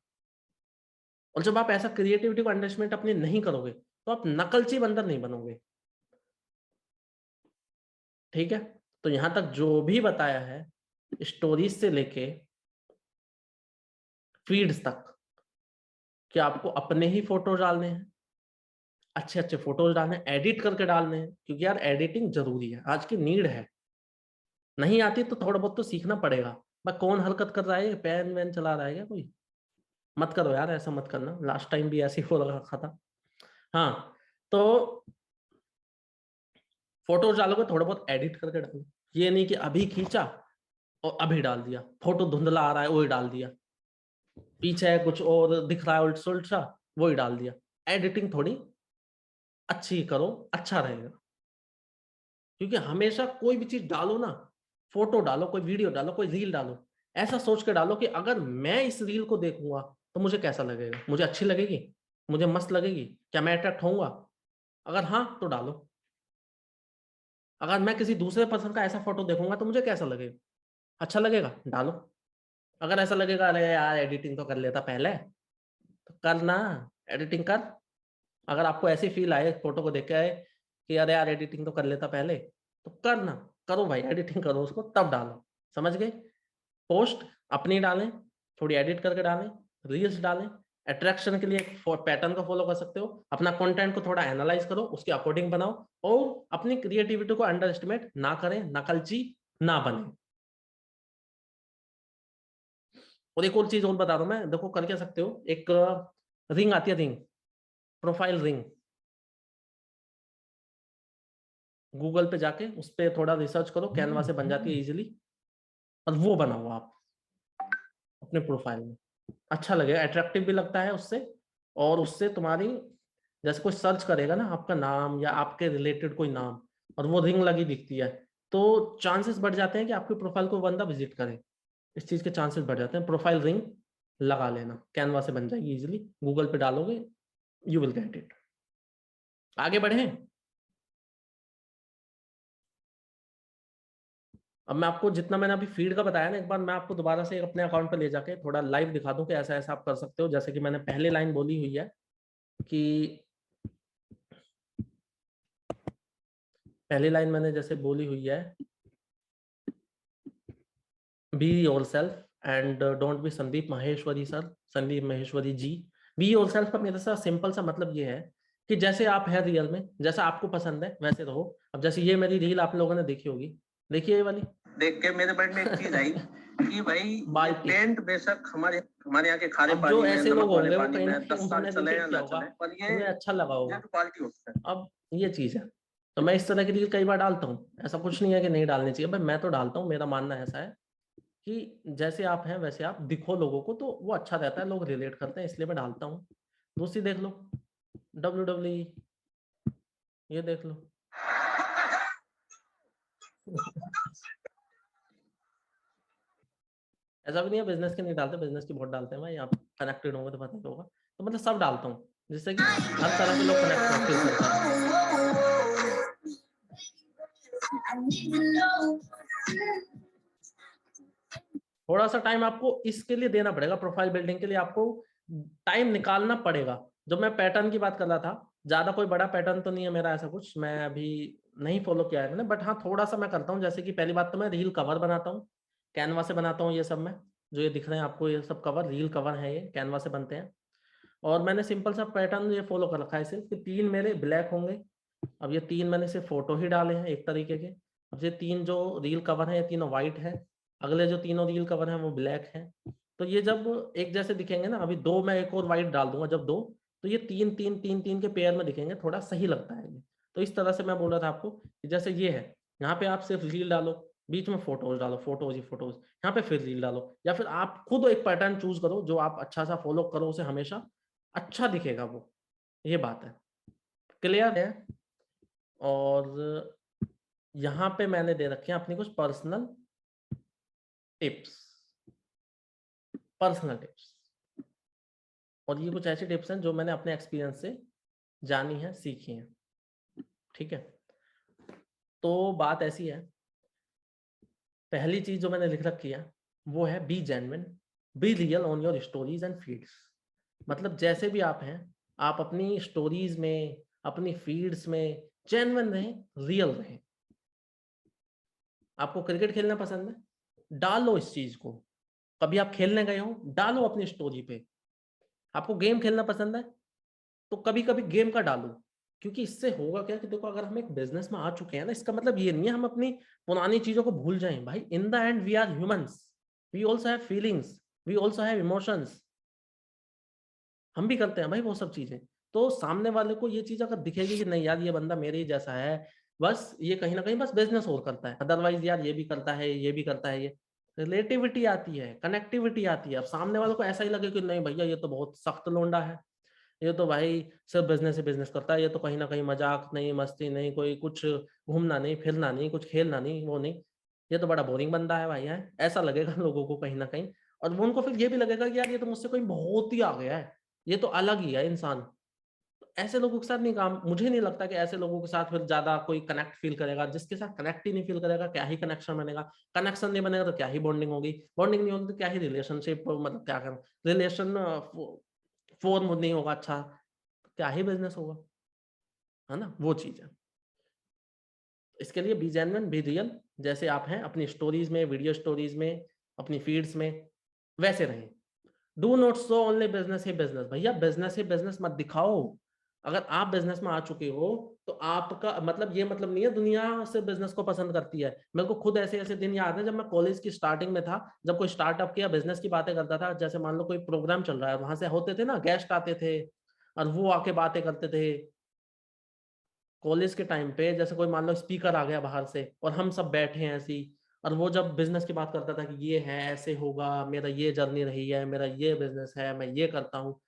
और जब आप ऐसा क्रिएटिविटी को अंडरएस्टिमेट अपनी नहीं करोगे तो आप नकलची बंदर नहीं बनोगे। ठीक है, तो यहां तक जो भी बताया है, स्टोरीज से लेके फीड्स तक, कि आपको अपने ही फोटो डालने हैं, अच्छे अच्छे फोटोज डालने हैं, एडिट करके डालने हैं, क्योंकि यार एडिटिंग जरूरी है, आज की नीड है। नहीं आती तो थोड़ा बहुत तो सीखना पड़ेगा। भाई कौन हरकत कर रहा है, पेन वैन चला रहा है क्या कोई? मत करो यार, ऐसा मत करना, लास्ट टाइम भी ऐसे ही हो रखा था। हाँ, तो फोटोज डालोगे थोड़ा बहुत एडिट करके डालो, ये नहीं कि अभी खींचा और अभी डाल दिया, फोटो धुंधला आ रहा है वही डाल दिया, पीछे कुछ और दिख रहा है उल्टा सुल्टा वही डाल दिया। एडिटिंग थोड़ी अच्छी करो, अच्छा रहेगा। क्योंकि हमेशा कोई भी चीज डालो ना, फोटो डालो, कोई वीडियो डालो, कोई रील डालो, ऐसा सोच के डालो कि अगर मैं इस रील को देखूंगा तो मुझे कैसा लगेगा, मुझे अच्छी लगेगी, मुझे मस्त लगेगी, क्या मैं अट्रैक्ट होऊंगा? अगर हाँ तो डालो। अगर मैं किसी दूसरे पर्सन का ऐसा फोटो देखूंगा तो मुझे कैसा लगेगा, अच्छा लगेगा, डालो। अगर ऐसा लगेगा अरे यार एडिटिंग तो कर लेता पहले, तो करना, एडिटिंग कर। अगर आपको ऐसी फील आए फोटो को देख के आए कि अरे यार एडिटिंग तो कर लेता पहले, तो करना, करो भाई, एडिटिंग करो उसको, तब डालो। समझ गए? पोस्ट अपनी डालें, थोड़ी एडिट करके डालें, रील्स डालें, अट्रैक्शन के लिए एक पैटर्न को फॉलो कर सकते हो, अपना कंटेंट को थोड़ा एनालाइज करो, उसके अकॉर्डिंग बनाओ, और अपनी क्रिएटिविटी को अंडर एस्टिमेट ना करें, नकलची ना बने। और एक और चीज और बता रहा हूं मैं, देखो कर क्या सकते हो, एक रिंग आती है, रिंग, प्रोफाइल रिंग, गूगल पे जाके उस पर थोड़ा रिसर्च करो, कैनवा से बन जाती है इजीली, और वो बनाओ आप अपने प्रोफाइल में। अच्छा लगेगा, अट्रैक्टिव भी लगता है उससे, और उससे तुम्हारी, जैसे कोई सर्च करेगा ना आपका नाम या आपके रिलेटेड कोई नाम, और वो रिंग लगी दिखती है, तो चांसेस बढ़ जाते हैं कि आपकी प्रोफाइल को बंदा विजिट करे। इस चीज के चांसेस बढ़ जाते हैं। प्रोफाइल रिंग लगा लेना, कैनवा से बन जाएगी इजीली, गूगल पे डालोगे, यू विल गेट इट। आगे बढ़े। अब मैं आपको जितना मैंने अभी फीड का बताया ना, एक बार मैं आपको दोबारा से अपने अकाउंट पे ले जाके थोड़ा लाइव दिखा दूं कि ऐसा ऐसा आप कर सकते हो। जैसे कि मैंने पहले लाइन बोली हुई है कि, पहली लाइन मैंने जैसे बोली हुई है, be yourself and don't be Sandeep Maheshwari sir, Sandeep Maheshwari ji. Be yourself का मेरे साथ सिंपल सा मतलब ये है कि जैसे आप है रियल में, जैसा आपको पसंद है वैसे रहो। अब जैसे ये मेरी रील आप लोगों ने देखी होगी, देखिए ये वाली, देख के मेरे माइंड में एक चीज आई कि भाई ये पेंट बेशक हमारे हमारे यहाँ के खारे अब पानी जो में, ऐसे लोग नमक वाले होंगे वो पानी कहीं ना में कहीं 10 साल उन्होंने चले रिलेट या किया ना होगा, चले, पर उन्हें अच्छा लगा ये होगा। तो क्वालिटी होता है। अब ये चीज है, तो मैं इस तरह की रील कई बार डालता हूँ, ऐसा कुछ नहीं है कि नहीं डालनी चाहिए भाई, मैं तो डालता हूँ। मेरा मानना ऐसा है कि जैसे आप हैं वैसे आप दिखो लोगों को, तो वो अच्छा रहता है, लोग रिलेट करते हैं, इसलिए मैं डालता हूँ। दूसरी देख लो, WWE, ये देख लो। ऐसा भी नहीं है बिजनेस के नहीं डालते, बिजनेस की बहुत डालते हैं भाई, आप कनेक्टेड होंगे तो पता ही होगा। तो मतलब सब डालता हूँ, जिससे कि हर तरह के लोग कनेक्ट फील करते हैं। थोड़ा सा टाइम आपको इसके लिए देना पड़ेगा, प्रोफाइल बिल्डिंग के लिए आपको टाइम निकालना पड़ेगा। जो मैं पैटर्न की बात कर रहा था, ज्यादा कोई बड़ा पैटर्न तो नहीं है मेरा, ऐसा कुछ मैं अभी नहीं फॉलो किया है मैंने, बट हाँ थोड़ा सा मैं करता हूँ। जैसे कि पहली बात तो मैं रील कवर बनाता हूँ, कैनवा से बनाता हूँ। ये सब मैं, जो ये दिख रहे हैं आपको, ये सब कवर रील कवर है, ये कैनवा से बनते हैं। और मैंने सिंपल सा पैटर्न ये फॉलो कर रखा है सिर्फ, कि 3 मेरे ब्लैक होंगे। अब ये 3 मैंने सिर्फ फोटो ही डाले हैं एक तरीके के। अब ये 3 जो रील कवर है, ये तीनों व्हाइट है, अगले जो तीनों रील कवर हैं वो ब्लैक हैं। तो ये जब एक जैसे दिखेंगे ना, अभी 2 मैं एक और व्हाइट डाल दूंगा जब 2, तो ये 3 3 3 3 के पेयर में दिखेंगे, थोड़ा सही लगता है ये। तो इस तरह से मैं बोल रहा था आपको कि जैसे ये है, यहाँ पे आप सिर्फ रील डालो, बीच में फोटोज डालो, फोटोज ही फोटोज, यहाँ पे फिर रील डालो, या फिर आप खुद एक पैटर्न चूज करो जो आप अच्छा सा फॉलो करो, उसे हमेशा अच्छा दिखेगा वो। ये बात है, क्लियर है? और यहाँ पे मैंने दे रखे हैं अपनी कुछ पर्सनल टिप्स, पर्सनल टिप्स। और ये कुछ ऐसी टिप्स हैं जो मैंने अपने एक्सपीरियंस से जानी है, सीखी हैं। ठीक है, तो बात ऐसी है पहली चीज जो मैंने लिख रखी है वो है B genuine, be real on your stories and feeds. मतलब जैसे भी आप हैं, आप अपनी स्टोरीज में, अपनी फीड्स में जेन्युइन रहें, रियल रहें। आपको क्रिकेट खेलना पसंद है, डालो इस चीज को। कभी आप खेलने गए हो, डालो अपनी स्टोरी पे। आपको गेम खेलना पसंद है, तो कभी कभी गेम का डालो। क्योंकि इससे होगा क्या कि देखो, अगर हम एक बिजनेस में आ चुके हैं ना, इसका मतलब ये नहीं है हम अपनी पुरानी चीजों को भूल जाएं। भाई in the end we are humans, we also have feelings, we also have emotions. हम भी करते हैं भाई वो सब चीजें। तो सामने वाले को ये चीज अगर दिखेगी कि नहीं यार ये बंदा मेरे ही जैसा है, बस ये कहीं ना कहीं बस बिजनेस और करता है, अदरवाइज यार ये भी करता है, ये भी करता है, ये रिलेटिविटी आती है, कनेक्टिविटी आती है। अब सामने वाले को ऐसा ही लगे कि नहीं भैया ये तो बहुत सख्त लोंडा है, ये तो भाई सिर्फ बिजनेस ही बिजनेस करता है, ये तो कहीं ना कहीं मजाक नहीं, मस्ती नहीं, कोई कुछ घूमना नहीं, फिरना नहीं, कुछ खेलना नहीं, वो नहीं, ये तो बड़ा बोरिंग बंदा है भाई है, ऐसा लगेगा लोगों को कहीं ना कहीं। और वो उनको फिर ये भी लगेगा कि यार ये तो मुझसे कोई बहुत ही आ गया है, ये तो अलग ही है इंसान। तो ऐसे लोगों के साथ नहीं काम, मुझे नहीं लगता कि ऐसे लोगों के साथ फिर ज्यादा कोई कनेक्ट फील करेगा। जिसके साथ कनेक्ट ही नहीं फील करेगा, क्या ही कनेक्शन बनेगा? कनेक्शन नहीं बनेगा तो क्या ही बॉन्डिंग होगी? बॉन्डिंग नहीं होगी तो क्या ही रिलेशनशिप, मतलब क्या कर रिलेशन फॉर्म नहीं होगा अच्छा, क्या ही बिजनेस होगा, है ना? वो चीज है। इसके लिए बी जेन्युइन, बी रियल, जैसे आप हैं अपनी स्टोरीज में, वीडियो स्टोरीज में, अपनी फीड्स में, वैसे रहें। Do not show only business he business. भैया बिजनेस ही बिजनेस मत दिखाओ। अगर आप बिजनेस में आ चुके हो तो आपका मतलब ये मतलब नहीं है दुनिया से बिजनेस को पसंद करती है। मेरे को खुद ऐसे ऐसे दिन याद है जब मैं कॉलेज की स्टार्टिंग में था, जब कोई स्टार्टअप किया बिजनेस की बातें करता था, जैसे मान लो कोई प्रोग्राम चल रहा है, वहां से होते थे ना गेस्ट आते थे और वो आके बातें करते थे। कॉलेज के टाइम पे जैसे कोई मान लो स्पीकर आ गया बाहर से और हम सब बैठे हैं ऐसी, और वो जब बिजनेस की बात करता था कि ये है, ऐसे होगा, मेरा ये जर्नी रही है, मेरा ये बिजनेस है, मैं ये करता हूँ,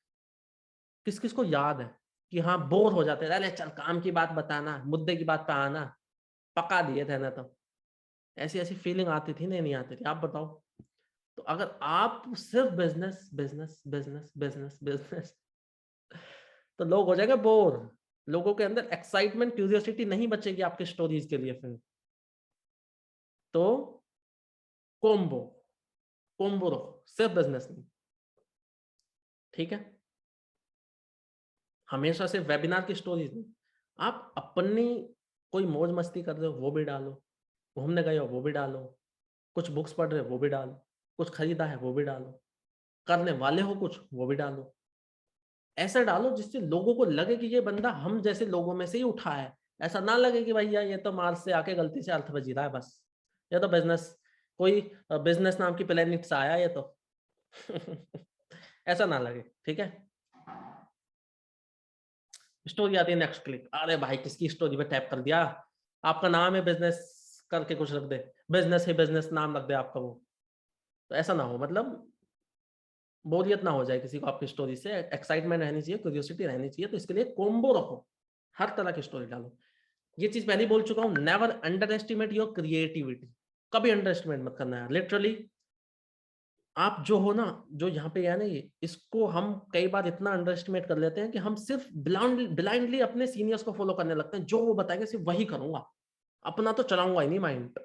किस किस को याद है कि हाँ बोर हो जाते थे, अरे चल काम की बात बताना, मुद्दे की बात पे आना, पका दिए थे ना। तो ऐसी ऐसी फीलिंग आती थी, नहीं नहीं आती थी? आप बताओ। तो अगर आप सिर्फ business business business business business, तो लोग हो जाएंगे बोर। लोगों के अंदर एक्साइटमेंट, क्यूरियोसिटी नहीं बचेगी आपके स्टोरीज के लिए फिर। तो कोम्बो, कोम्बो रखो, सिर्फ बिजनेस नहीं। ठीक है? हमेशा से वेबिनार की स्टोरीज नहीं। आप अपनी कोई मौज मस्ती कर रहे हो वो भी डालो, घूमने गए हो वो भी डालो, कुछ बुक्स पढ़ रहे हो वो भी डालो, कुछ खरीदा है वो भी डालो, करने वाले हो कुछ वो भी डालो। ऐसा डालो जिससे लोगों को लगे कि ये बंदा हम जैसे लोगों में से ही उठा है। ऐसा ना लगे कि भैया ये तो मार्स से आके गलती से अर्थ बजी रहा है बस, ये तो बिजनेस, कोई बिजनेस नाम की प्लेनेट से आया ये तो। ऐसा ना लगे। ठीक है? स्टोरी आती है नेक्स्ट क्लिक, अरे भाई किसकी स्टोरी पे टैप कर दिया, आपका नाम है बिजनेस करके कुछ रख दे, बिजनेस है बिजनेस नाम रख दे आपका वो। तो ऐसा ना हो, मतलब बोरियत ना हो जाए किसी को आपकी स्टोरी से, एक्साइटमेंट रहनी चाहिए, क्यूरियोसिटी रहनी चाहिए। तो इसके लिए कोम्बो रखो, हर तरह की स्टोरी डालो। ये चीज पहले ही बोल चुका हूं, never under estimate your creativity. कभी अंडर एस्टिमेट मत करना है लिटरली। आप जो हो ना, जो यहाँ पे है ना, ये इसको हम कई बार इतना अंडर एस्टिमेट कर लेते हैं कि हम सिर्फ ब्लाइंडली अपने सीनियर्स को फॉलो करने लगते हैं, जो वो बताएंगे सिर्फ वही करूंगा, अपना तो चलाऊंगा ही नहीं माइंड।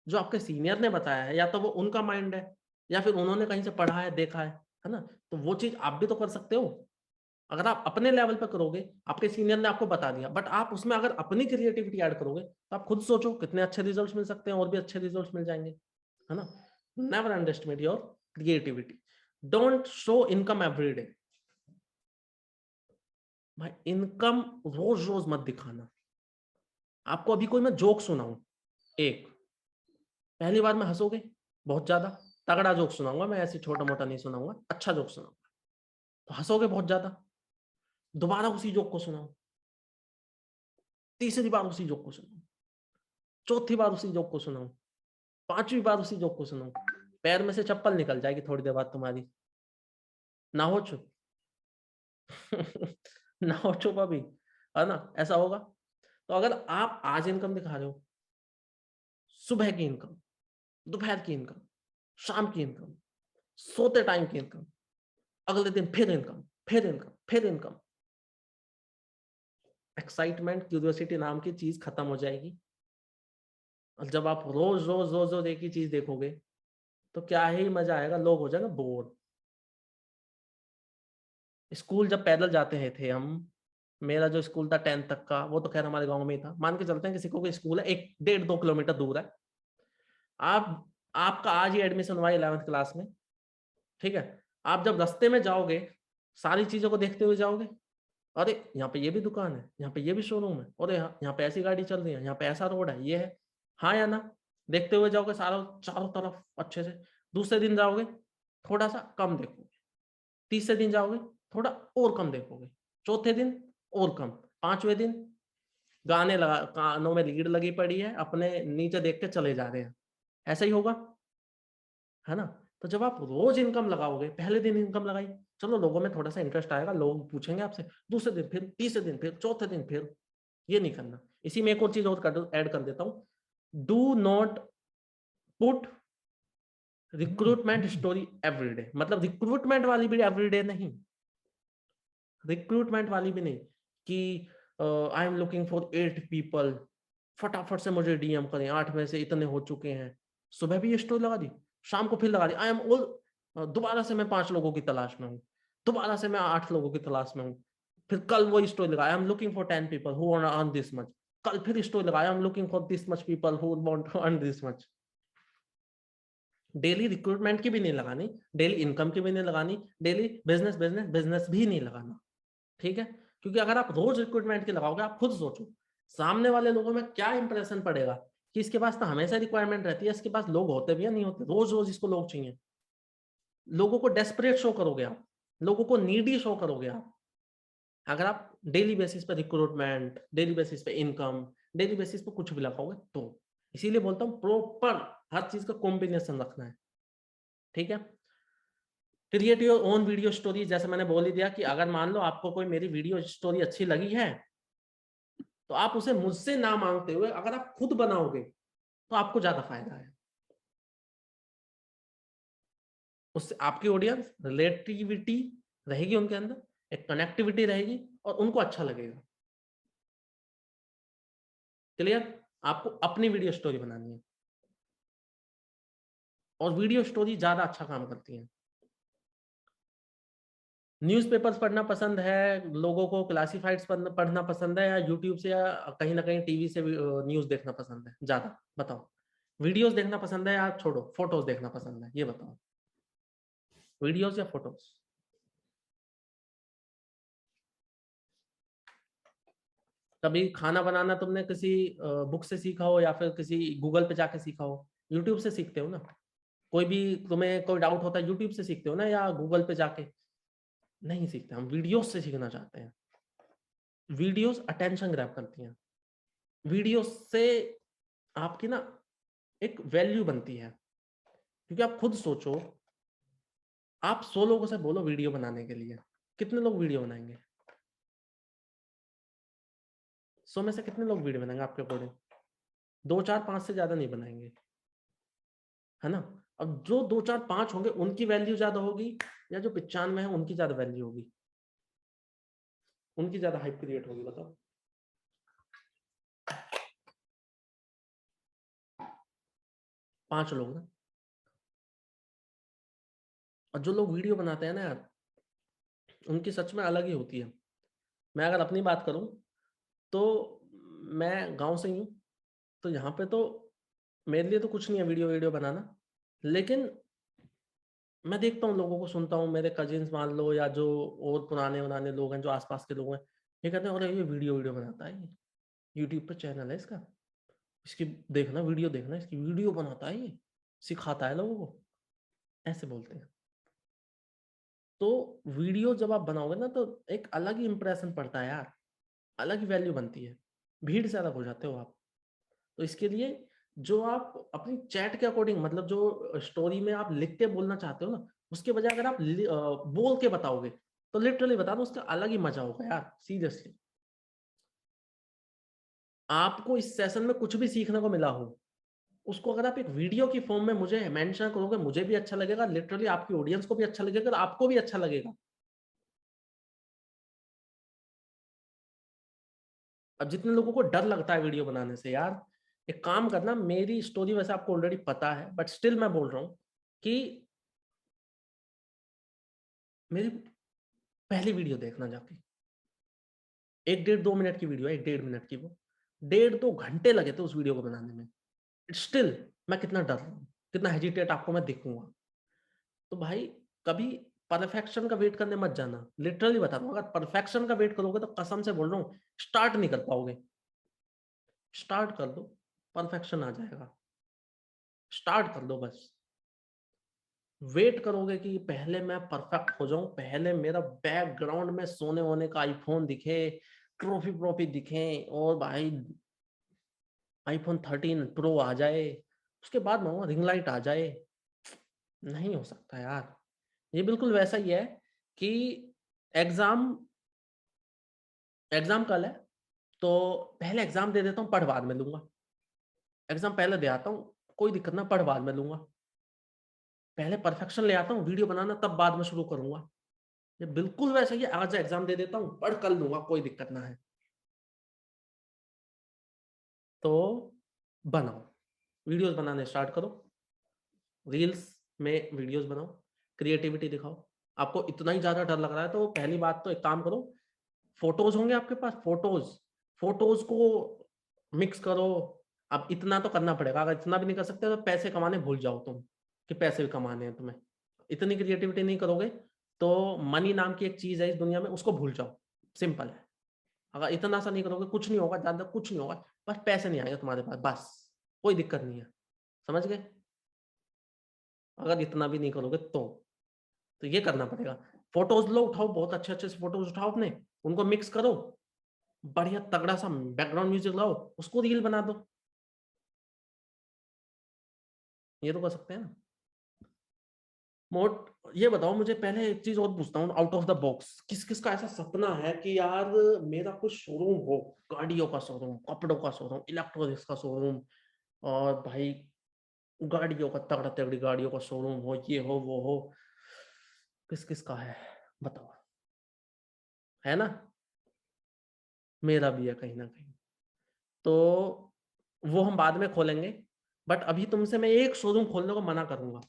जो आपके सीनियर ने बताया है या तो वो उनका माइंड है, या फिर उन्होंने कहीं से पढ़ा है, देखा है ना? तो वो चीज आप भी तो कर सकते हो। अगर आप अपने लेवल पर करोगे, आपके सीनियर ने आपको बता दिया, बट आप उसमें अगर अपनी क्रिएटिविटी ऐड करोगे तो आप खुद सोचो कितने अच्छे रिजल्ट्स मिल सकते हैं, और भी अच्छे रिजल्ट्स मिल जाएंगे, है ना? Never underestimate your creativity. Don't show income every day. भाई इनकम रोज रोज मत दिखाना। आपको अभी कोई मैं जोक सुनाऊं, एक, पहली बार में हंसोगे बहुत ज्यादा, तगड़ा जोक सुनाऊंगा मैं, ऐसे छोटा मोटा नहीं सुनाऊंगा, अच्छा जोक सुनाऊंगा तो हंसोगे बहुत ज्यादा। दोबारा उसी जोक को सुनाओ, तीसरी बार उसी जोक को सुनाओ, चौथी बार उसी जोक को सुनाओ, पांचवी बार उसी जोक को सुनाओ, पैर में से चप्पल निकल जाएगी थोड़ी देर बाद तुम्हारी। ना हो चुप। ना हो चुप अभी, है ना? ऐसा होगा। तो अगर आप आज इनकम दिखा रहे हो, सुबह की इनकम, दोपहर की इनकम, शाम की इनकम, सोते टाइम की इनकम, अगले दिन फिर इनकम, फिर इनकम, फिर इनकम, एक्साइटमेंट क्यूरियोसिटी नाम की चीज खत्म हो जाएगी। और जब आप रोज रोज रोज रोज एक ही चीज देखोगे तो क्या ही मजा आएगा, लोग हो जाएगा बोर। स्कूल जब पैदल जाते थे हम, मेरा जो स्कूल था 10th तक का, वो तो खैर हमारे गांव में ही था, मान के चलते हैं किसी को कोई स्कूल है 1 1.5 2 किलोमीटर दूर है, आप आपका आज ही एडमिशन हुआ 11th क्लास में, ठीक है, आप जब रास्ते में जाओगे सारी चीजों को देखते हुए जाओगे, अरे यहाँ पे ये भी दुकान है, यहाँ पे ये भी शोरूम है, अरे यहाँ पे ऐसी गाड़ी चल रही है, यहाँ पे ऐसा रोड है, ये है, हाँ या ना, देखते हुए जाओगे सारा चारों तरफ अच्छे से। दूसरे दिन जाओगे थोड़ा सा कम देखोगे, तीसरे दिन जाओगे थोड़ा और कम देखोगे, चौथे दिन और कम, पांचवें दिन गाने लगा, कानों में लीड लगी पड़ी है, अपने नीचे देख के चले जा रहे हैं, ऐसा ही होगा, है ना। तो जब आप रोज इनकम लगाओगे, पहले दिन इनकम लगाई, चलो लोगों में थोड़ा सा इंटरेस्ट आएगा, लोग पूछेंगे आपसे, दूसरे दिन फिर, तीसरे दिन फिर, चौथे दिन फिर, ये नहीं करना। इसी में एक और चीज और ऐड कर देता हूँ, do not put recruitment story everyday, मतलब रिक्रूटमेंट वाली भी एवरीडे नहीं, रिक्रूटमेंट वाली भी नहीं कि आई एम लुकिंग फॉर 8 पीपल, फटाफट से मुझे डीएम करें, 8 में से इतने हो चुके हैं, सुबह भी ये स्टोरी लगा दी, शाम को फिर लगा दी, आई एम ऑल, दोबारा से मैं 5 लोगों की तलाश में हूँ, दोबारा से मैं 8 लोगों की तलाश में हूँ, फिर कल वो स्टोरी लगा, I am looking for 10 people who want to earn this much, कल फिर स्टोरी लगा, I am looking for this much people who want to earn this much. Daily recruitment की भी नहीं लगानी, डेली इनकम की भी नहीं लगानी, डेली बिजनेस बिजनेस बिजनेस भी नहीं लगाना, ठीक है। क्योंकि अगर आप रोज रिक्रूटमेंट की लगाओगे, आप खुद सोचो सामने वाले लोगों में क्या इंप्रेशन पड़ेगा कि इसके पास तो हमेशा रिक्वायरमेंट रहती है, इसके पास लोग होते भी या नहीं होते, रोज रोज इसको लोग चाहिए, लोगों को डेस्परेट शो करोगे आप, लोगों को नीडी शो करोगे आप, अगर आप डेली बेसिस पे रिक्रूटमेंट, डेली बेसिस पे इनकम, डेली बेसिस पे कुछ भी लगाओगे तो। इसीलिए बोलता हूँ प्रॉपर हर चीज का कॉम्बिनेशन रखना है, ठीक है। Create your own video story, जैसे मैंने बोल ही दिया कि अगर मान लो आपको कोई मेरी वीडियो स्टोरी अच्छी लगी है तो आप उसे मुझसे ना मांगते हुए अगर आप खुद बनाओगे तो आपको ज्यादा फायदा है, उससे आपकी ऑडियंस रिलेटिविटी रहेगी, उनके अंदर एक कनेक्टिविटी रहेगी और उनको अच्छा लगेगा। क्लियर। आपको अपनी वीडियो स्टोरी बनानी है और वीडियो स्टोरी ज्यादा अच्छा काम करती है। न्यूज़पेपर्स पढ़ना पसंद है लोगों को, क्लासिफाइड्स पढ़ना पसंद है, या यूट्यूब से या कहीं ना कहीं टीवी से न्यूज़ देखना पसंद है ज्यादा, बताओ। वीडियोस देखना पसंद है या छोड़ो फोटोज देखना पसंद है, ये बताओ, वीडियोस या फोटोज। कभी खाना बनाना तुमने किसी बुक से सीखा हो या फिर किसी गूगल पे जाके सीखा हो? यूट्यूब से सीखते हो ना। कोई भी तुम्हें कोई डाउट होता है यूट्यूब से सीखते हो ना, या गूगल पे जाके? नहीं सीखते, हम वीडियोस से सीखना चाहते हैं। वीडियोस अटेंशन ग्रैब करती हैं, वीडियोस से आपकी ना एक वैल्यू बनती है। क्योंकि आप खुद सोचो, आप 100 लोगों से बोलो वीडियो बनाने के लिए, कितने लोग वीडियो बनाएंगे? 100 में से कितने लोग वीडियो बनाएंगे आपके अकॉर्डिंग? 2 4 5 से ज्यादा नहीं बनाएंगे, है ना। अब जो 2 4 5 होंगे उनकी वैल्यू ज्यादा होगी, या जो 95 है उनकी ज्यादा वैल्यू होगी, उनकी ज्यादा हाइप क्रिएट होगी, बताओ। 5 लोग ना। और जो लोग वीडियो बनाते हैं ना यार, उनकी सच में अलग ही होती है। मैं अगर अपनी बात करूं तो मैं गांव से ही हूँ, तो यहाँ पे तो मेरे लिए तो कुछ नहीं है वीडियो वीडियो बनाना, लेकिन मैं देखता हूँ लोगों को, सुनता हूँ, मेरे कजिन्स मान लो या जो और पुराने पुराने लोग हैं जो आसपास के लोग हैं, ये कहते हैं अरे ये वीडियो वीडियो बनाता है, ये यूट्यूब पे चैनल है इसका, इसकी देखना वीडियो देखना, इसकी वीडियो बनाता है, ये सिखाता है लोगों को, ऐसे बोलते हैं। तो वीडियो जब आप बनाओगे ना तो एक अलग ही इंप्रेशन पड़ता है यार, अलग ही वैल्यू बनती है, भीड़ से अलग हो जाते हो आप। तो इसके लिए जो आप अपनी चैट के अकॉर्डिंग, मतलब जो स्टोरी में आप लिख के बोलना चाहते हो ना, उसके बजाय अगर आप बोल के बताओगे तो लिटरली बता दो उसका अलग ही मजा होगा यार, सीरियसली। आपको इस सेशन में कुछ भी सीखने को मिला हो, उसको अगर आप एक वीडियो की फॉर्म में मुझे मेंशन करोगे, मुझे भी अच्छा लगेगा, लिटरली आपकी ऑडियंस को भी अच्छा लगेगा, आपको भी अच्छा लगेगा। अब जितने लोगों को डर लगता है वीडियो बनाने से यार, एक काम करना, मेरी स्टोरी वैसे आपको ऑलरेडी पता है, बट स्टिल मैं बोल रहा हूँ कि मेरी पहली वीडियो देखना जाके। 1 डेढ़ 2 मिनट की वीडियो है, 1 डेढ़ मिनट की वो। डेढ़ 2 घंटे लगे थे उस वीडियो को बनाने में। स्टिल मैं कितना डर रहा हूँ, कितना हेजिटेट आपको मैं दिखूँगा। तो भाई कभी परफेक्शन का वेट करने मत जाना। लिटरली बता रहा हूँ, अगर परफेक्शन का वेट करोगे तो कसम से बोल रहा हूँ स्टार्ट नहीं कर पाओगे। स्टार्ट कर दो, परफेक्शन आ जाएगा। स्टार्ट कर दो बस। वेट करोगे कि पहले मैं परफेक्ट हो जाऊं, पहले मेरा बैकग्राउंड में सोने वोने का आईफोन दिखे, ट्रॉफी ट्रॉफी दिखे, और भाई आईफोन 13 प्रो आ जाए, उसके बाद मांगो रिंग लाइट आ जाए। नहीं हो सकता यार। ये बिल्कुल वैसा ही है कि एग्जाम एग्जाम कल है, तो पहले एग्जाम दे देता हूँ, पढ़ बाद में लूंगा। एग्जाम पहले दे आता हूँ, कोई दिक्कत ना, पढ़ बाद में लूंगा। पहले परफेक्शन ले आता हूँ, वीडियो बनाना तब बाद में शुरू करूंगा। ये बिल्कुल वैसा ही है, आज एग्जाम दे देता हूँ, पढ़ कर लूंगा, कोई दिक्कत ना है। तो बनाओ, वीडियोस बनाने स्टार्ट करो, रील्स में वीडियोस बनाओ, क्रिएटिविटी दिखाओ। आपको इतना ही ज्यादा डर लग रहा है तो पहली बात तो एक काम करो, फोटोज होंगे आपके पास, फोटोज फोटोज को मिक्स करो। अब इतना तो करना पड़ेगा, अगर इतना भी नहीं कर सकते तो पैसे कमाने भूल जाओ तुम, कि पैसे भी कमाने हैं तुम्हें। इतनी क्रिएटिविटी नहीं करोगे तो मनी नाम की एक चीज है इस दुनिया में, उसको भूल जाओ। सिंपल है। अगर इतना सा नहीं करोगे कुछ नहीं होगा, ज्यादा कुछ नहीं होगा, बस पैसे नहीं आएंगे तुम्हारे पास, बस। कोई दिक्कत नहीं है, समझ गए? अगर इतना भी नहीं करोगे तो ये करना पड़ेगा। फोटोज लो, उठाओ, बहुत अच्छे अच्छे फोटोज उठाओ अपने, उनको मिक्स करो, बढ़िया तगड़ा सा बैकग्राउंड म्यूजिक लाओ, उसको रील बना दो। ये तो कर सकते हैं ना। मोट ये बताओ मुझे, पहले एक चीज और पूछता हूँ, आउट ऑफ द बॉक्स, किस किस का ऐसा सपना है कि यार मेरा कुछ शोरूम हो, गाड़ियों का शोरूम, कपड़ों का शोरूम, इलेक्ट्रॉनिक्स का शोरूम, और भाई गाड़ियों का, तगड़ा तगड़ी गाड़ियों का शोरूम हो, ये हो वो हो। किस किस का है बताओ? है ना? मेरा भी है कहीं ना कहीं। तो वो हम बाद में खोलेंगे, बट अभी तुमसे मैं एक शोरूम खोलने को मना करूंगा।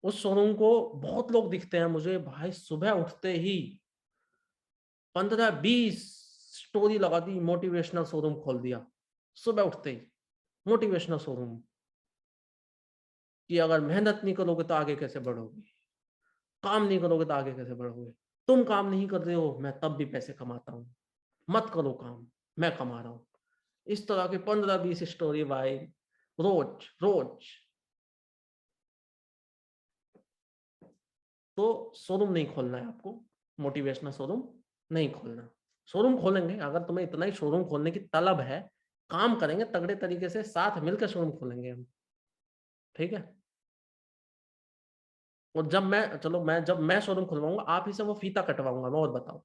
उस शोरूम को बहुत लोग दिखते हैं मुझे भाई, सुबह उठते ही 15-20 स्टोरी लगा दी, मोटिवेशनल शोरूम खोल दिया सुबह उठते ही। मोटिवेशनल शोरूम कि अगर मेहनत नहीं करोगे तो आगे कैसे बढ़ोगे, काम नहीं करोगे तो आगे कैसे बढ़ोगे, तुम काम नहीं कर रहे हो मैं तब भी पैसे कमाता हूँ, मत करो काम, मैं कमा रहा हूँ। इस तरह के 15-20 स्टोरी भाई, रोज रोज। तो शोरूम नहीं खोलना है आपको, मोटिवेशनल शोरूम नहीं खोलना। शोरूम खोलेंगे, अगर तुम्हें इतना ही शोरूम खोलने की तलब है, काम करेंगे तगड़े तरीके से, साथ मिलकर शोरूम खोलेंगे हम। ठीक है? और जब मैं शोरूम खुलवाऊंगा आप ही से वो फीता कटवाऊंगा मैं, और बताओ।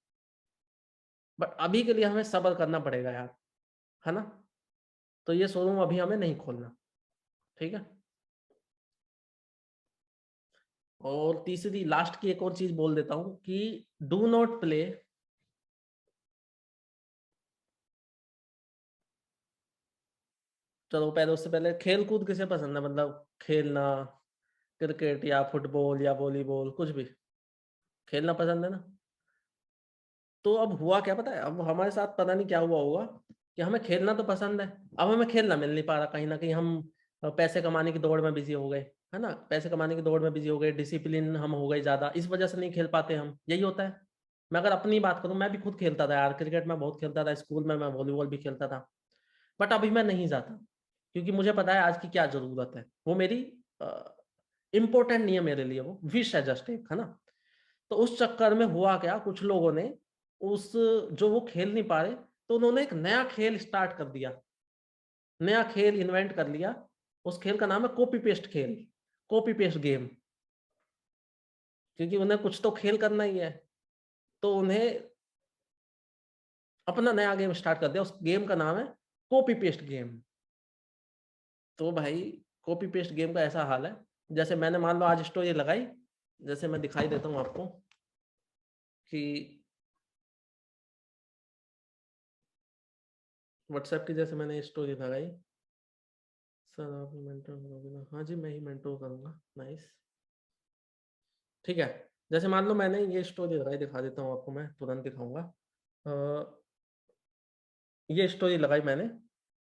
बट अभी के लिए हमें सब्र करना पड़ेगा यार, है ना? तो ये शोरूम अभी हमें नहीं खोलना। ठीक है? और तीसरी लास्ट की एक और चीज बोल देता हूं कि डू नॉट प्ले, चलो पहले उससे पहले, खेल कूद किसे पसंद है, मतलब खेलना, क्रिकेट या फुटबॉल या वॉलीबॉल, कुछ भी खेलना पसंद है ना? तो अब हुआ क्या पता है, अब हमारे साथ पता नहीं क्या हुआ होगा कि हमें खेलना तो पसंद है, अब हमें खेलना मिल नहीं पा रहा, कहीं ना कहीं हम पैसे कमाने की दौड़ में बिजी हो गए, है ना? पैसे कमाने की दौड़ में बिजी हो गए, डिसिप्लिन हम हो गए ज्यादा, इस वजह से नहीं खेल पाते हम, यही होता है। मैं अगर अपनी बात करूं, मैं भी खुद खेलता था यार, क्रिकेट में बहुत खेलता था, स्कूल में मैं वॉलीबॉल भी खेलता था, बट अभी मैं नहीं जाता, क्योंकि मुझे पता है आज की क्या जरूरत है, वो मेरी इंपॉर्टेंट नहीं है मेरे लिए, वो विश है जस्ट एक, है ना? तो उस चक्कर में हुआ क्या, कुछ लोगों ने उस, जो वो खेल नहीं पा रहे, तो उन्होंने एक नया खेल स्टार्ट कर दिया, नया खेल इन्वेंट कर लिया। उस खेल का नाम है कॉपी पेस्ट खेल, कॉपी पेस्ट गेम। क्योंकि उन्हें कुछ तो खेल करना ही है, तो उन्हें अपना नया गेम स्टार्ट कर दिया, उस गेम का नाम है कॉपी पेस्ट गेम। तो भाई कॉपी पेस्ट गेम का ऐसा हाल है, जैसे मैंने मान लो आज स्टोरी लगाई, जैसे मैं दिखाई देता हूँ आपको कि व्हाट्सएप की जैसे मैंने स्टोरी लगाई, सर आप मेंटर करोगे ना? हाँ जी, मैं ही मेंटर करूँगा। नाइस। ठीक है, जैसे मान लो मैंने ये स्टोरी लगाई, दिखा देता हूँ आपको, मैं तुरंत दिखाऊँगा। ये स्टोरी लगाई मैंने,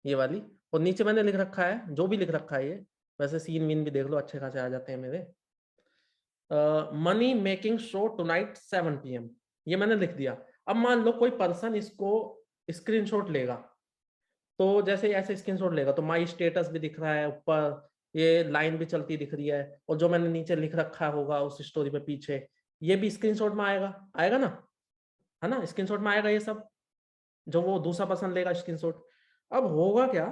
ये वाली, और नीचे मैंने लिख रखा है, जो भी लिख रखा है ये, वैसे सीन-वीन भी देख लो, अच्छे खासे आ जाते हैं मेरे। Money making show tonight 7 PM, ये मैंने लिख दिया। अब मान लो कोई पर्सन इसको स्क्रीनशॉट लेगा, तो जैसे ऐसे स्क्रीनशॉट लेगा तो माई स्टेटस भी दिख रहा है ऊपर, ये लाइन भी चलती दिख रही है, और जो मैंने नीचे लिख रखा होगा उस स्टोरी पे पीछे, ये भी स्क्रीनशॉट में आएगा, आएगा ना, है ना, स्क्रीनशॉट में आएगा ये सब, जो वो दूसरा पर्सन लेगा स्क्रीनशॉट। अब होगा क्या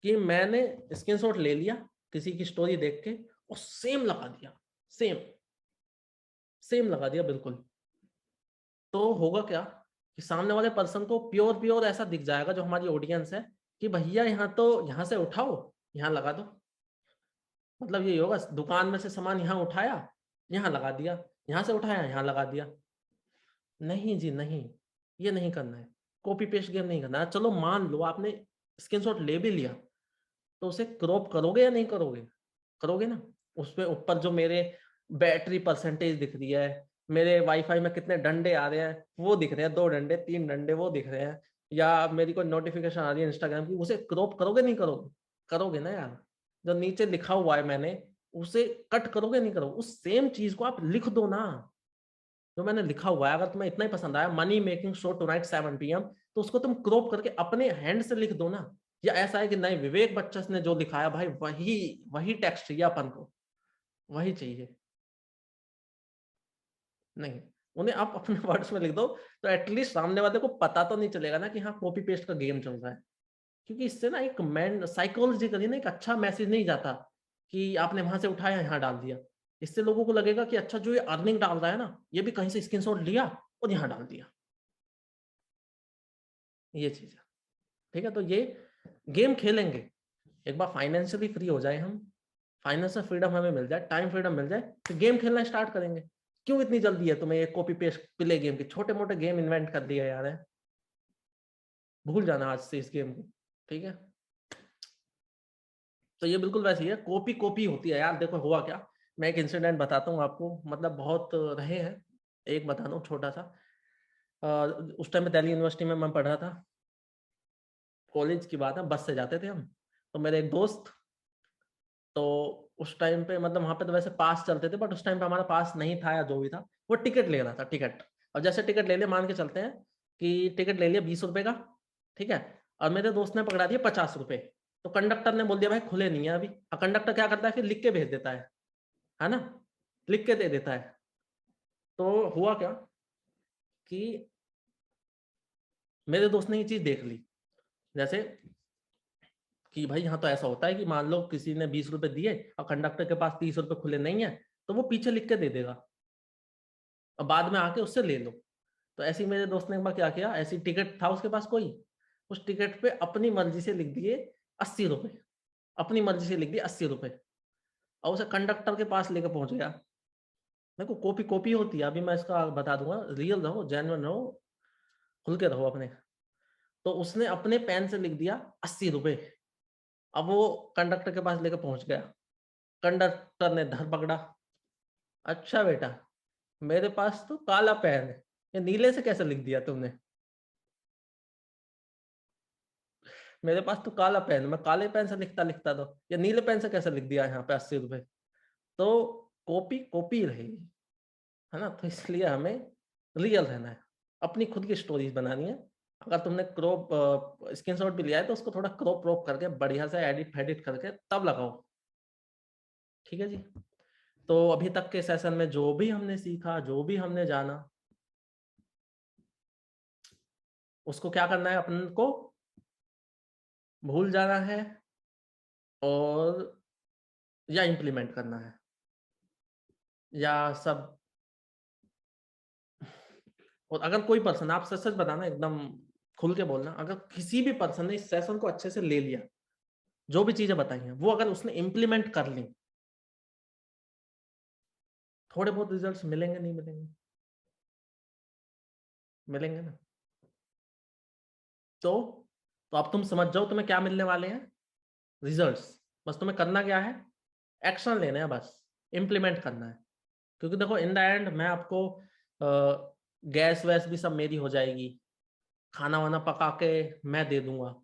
कि मैंने स्क्रीनशॉट ले लिया किसी की स्टोरी देख के और सेम लगा दिया, सेम सेम लगा दिया बिल्कुल। तो होगा क्या कि सामने वाले पर्सन को प्योर प्योर ऐसा दिख जाएगा, जो हमारी ऑडियंस है, कि भैया यहाँ तो, यहाँ से उठाओ, यहाँ लगा दो। मतलब ये होगा, दुकान में से सामान यहाँ उठाया, यहाँ लगा दिया, यहाँ से उठाया, यहाँ लगा दिया। नहीं जी नहीं, ये नहीं करना है, कॉपी पेस्ट गेम नहीं करना है। चलो मान लो आपने स्क्रीनशॉट ले भी लिया, तो उसे क्रॉप करोगे या नहीं करोगे? करोगे ना। उसपे ऊपर जो मेरे बैटरी परसेंटेज दिख रही है, मेरे वाईफाई में कितने डंडे आ रहे हैं वो दिख रहे हैं, 2 डंडे 3 डंडे वो दिख रहे हैं, या मेरी कोई नोटिफिकेशन आ रही है इंस्टाग्राम की, उसे क्रॉप करोगे नहीं करोगे? करोगे ना यार। जो नीचे लिखा हुआ है मैंने, उसे कट करोगे नहीं करोगे? उस सेम चीज को आप लिख दो ना, जो मैंने लिखा हुआ है। अगर तुम्हें इतना ही पसंद आया, money making show tonight 7 PM, तो उसको तुम क्रॉप करके अपने हैंड से लिख दो ना। या ऐसा है कि नहीं, विवेक बच्चन ने जो लिखाया भाई, वही वही टेक्स्ट चाहिए अपन को, वही चाहिए। नहीं, उन्हें आप अपने वर्ड्स में लिख दो, तो एटलीस्ट सामने वाले को पता तो नहीं चलेगा ना कि हाँ कॉपी पेस्ट का गेम चल रहा है। क्योंकि इससे ना एक मैन साइकोलॉजिकली ना एक अच्छा मैसेज नहीं जाता कि आपने वहां से उठाया यहाँ डाल दिया। इससे लोगों को लगेगा कि अच्छा, जो ये अर्निंग डाल रहा है ना, ये भी कहीं से स्क्रीनशॉट लिया और यहाँ डाल दिया। ये चीज है। ठीक है, तो ये गेम खेलेंगे, एक बार फाइनेंशियली फ्री हो जाए हम, फाइनेंशियल फ्रीडम हमें मिल जाए, टाइम फ्रीडम मिल जाए, फिर गेम खेलना स्टार्ट करेंगे। क्यों इतनी जल्दी है तुम्हें ये कॉपी पेस्ट प्ले गेम की? छोटे मोटे गेम इन्वेंट कर दिया यार है, भूल जाना आज से इस गेम को। ठीक है, तो ये बिल्कुल वैसी है, कॉपी कॉपी होती है यार। देखो हुआ क्या, मैं एक इंसिडेंट बताता हूँ आपको, मतलब बहुत रहे हैं, एक बता दूँ छोटा सा। उस टाइम पे दिल्ली यूनिवर्सिटी में मैं पढ़ रहा था, कॉलेज की बात है, बस से जाते थे हम। तो मेरे एक दोस्त, तो उस टाइम पे मतलब वहां पे तो वैसे पास चलते थे, बट उस टाइम पे हमारा पास नहीं था, या जो भी था, वो टिकट ले रहा था, टिकट। और जैसे टिकट ले लिया, मान के चलते हैं कि टिकट ले लिया 20 रुपए का, ठीक है, और मेरे दोस्त ने पकड़ा दिया 50 रुपए। तो कंडक्टर ने बोल दिया भाई खुले नहीं है अभी। और कंडक्टर क्या करता है, फिर लिख के भेज देता है ना, लिख के दे देता है। तो हुआ क्या कि मेरे दोस्त ने ये चीज देख ली, जैसे कि भाई यहाँ तो ऐसा होता है कि मान लो किसी ने 20 रुपए दिए और कंडक्टर के पास 30 रुपए खुले नहीं है, तो वो पीछे लिख के दे देगा और बाद में आके उससे ले लो। तो ऐसे ही मेरे दोस्त ने एक बार क्या किया, ऐसी टिकट था उसके पास कोई, उस टिकट पे अपनी मर्जी से लिख दिए 80 रुपए, अपनी मर्जी से लिख दिए 80 रुपए, और उसे कंडक्टर के पास लेकर पहुंच गया। देखो कॉपी कॉपी होती है, अभी मैं इसका बता दूंगा, रियल रहो, जेन्युइन रहो, खुल के रहो अपने। तो उसने अपने पेन से लिख दिया 80 रुपए। अब वो कंडक्टर के पास लेकर पहुंच गया, कंडक्टर ने धर पकड़ा, अच्छा बेटा, मेरे पास तो काला पेन है, ये नीले से कैसे लिख दिया तुमने? मेरे पास तो काला पेन, मैं काले पेन से लिखता लिखता तो, या नीले पेन से कैसे लिख दिया यहाँ पे 80 रुपए? तो कॉपी कॉपी रहेगी, है ना। तो इसलिए हमें रियल रहना है, अपनी खुद की स्टोरीज बनानी है। अगर तुमने क्रॉप स्क्रीनशॉट भी लिया है, तो उसको थोड़ा क्रॉप क्रॉप करके बढ़िया से एडिट फेडिट करके तब लगाओ। ठीक है जी। तो अभी तक के सेशन में जो भी हमने सीखा, जो भी हमने जाना, उसको क्या करना है, अपन को भूल जाना है, और या इम्प्लीमेंट करना है, या सब। और अगर कोई पर्सन, आप सच सच बताना, एकदम खुल के बोलना, अगर किसी भी पर्सन ने इस सेशन को अच्छे से ले लिया, जो भी चीजें बताई हैं वो अगर उसने इम्प्लीमेंट कर ली, थोड़े बहुत रिजल्ट्स मिलेंगे, नहीं मिलेंगे? मिलेंगे ना। तो अब तुम समझ जाओ तुम्हें क्या मिलने वाले हैं, रिजल्ट्स। बस तुम्हें करना क्या है, एक्शन लेना है, बस इम्प्लीमेंट करना है। क्योंकि देखो इन द एंड मैं आपको गैस वैस भी सब मेरी हो जाएगी, खाना वाना पका के मैं दे दूंगा,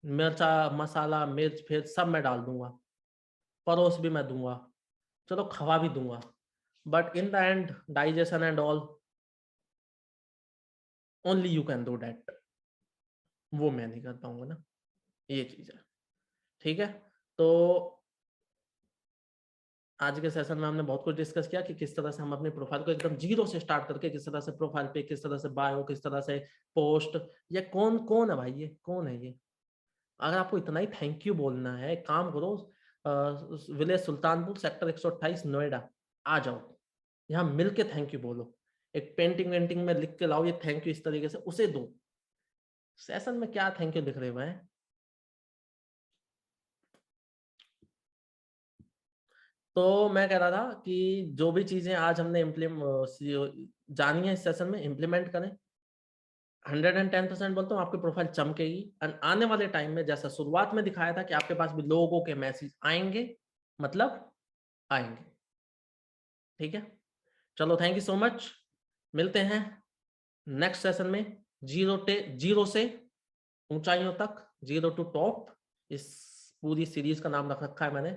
मिर्चा मसाला मिर्च फिर सब मैं डाल दूंगा, परोस भी मैं दूंगा, चलो खवा भी दूंगा, but in the and digestion and all only you can do that, वो मैं नहीं कर पाऊंगा ना, ये चीज है। ठीक है, तो आज के सेशन में हमने बहुत कुछ डिस्कस किया कि किस तरह से हम अपने प्रोफाइल को एकदम जीरो से स्टार्ट करके किस तरह से प्रोफाइल पे, किस तरह से बायो, किस तरह से पोस्ट, ये कौन कौन है भाई, ये कौन है ये। अगर आपको इतना ही थैंक यू बोलना है, एक काम करो, विलेज सुल्तानपुर सेक्टर 128 नोएडा आ जाओ, यहाँ मिल के थैंक यू बोलो, एक पेंटिंग वेंटिंग में लिख के लाओ ये थैंक यू, इस तरीके से उसे दो। सेशन में क्या थैंक यू लिख रहे हुए हैं। तो मैं कह रहा था कि जो भी चीजें आज हमने जानी है इस सेशन में, इम्प्लीमेंट करें। 110% बोलता हूँ आपकी प्रोफाइल चमकेगी, एंड आने वाले टाइम में जैसा शुरुआत में दिखाया था कि आपके पास भी लोगों के मैसेज आएंगे, मतलब आएंगे। ठीक है, चलो थैंक यू सो मच, मिलते हैं नेक्स्ट सेशन में। जीरो से ऊंचाइयों तक, जीरो टू टॉप, इस पूरी सीरीज का नाम रख रखा है मैंने।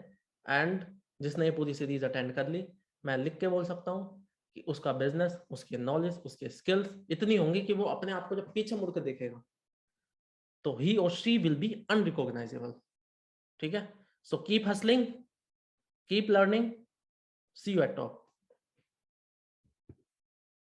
एंड जिसने ये पूरी सीरीज अटेंड कर ली, मैं लिख के बोल सकता हूँ कि उसका बिजनेस, उसकी नॉलेज, उसके स्किल्स इतनी होंगी कि वो अपने आप को जब पीछे मुड़ के देखेगा तो ही और शी विल बी अनरिकॉग्नाइजेबल। ठीक है, so keep hustling, keep learning, see you at top.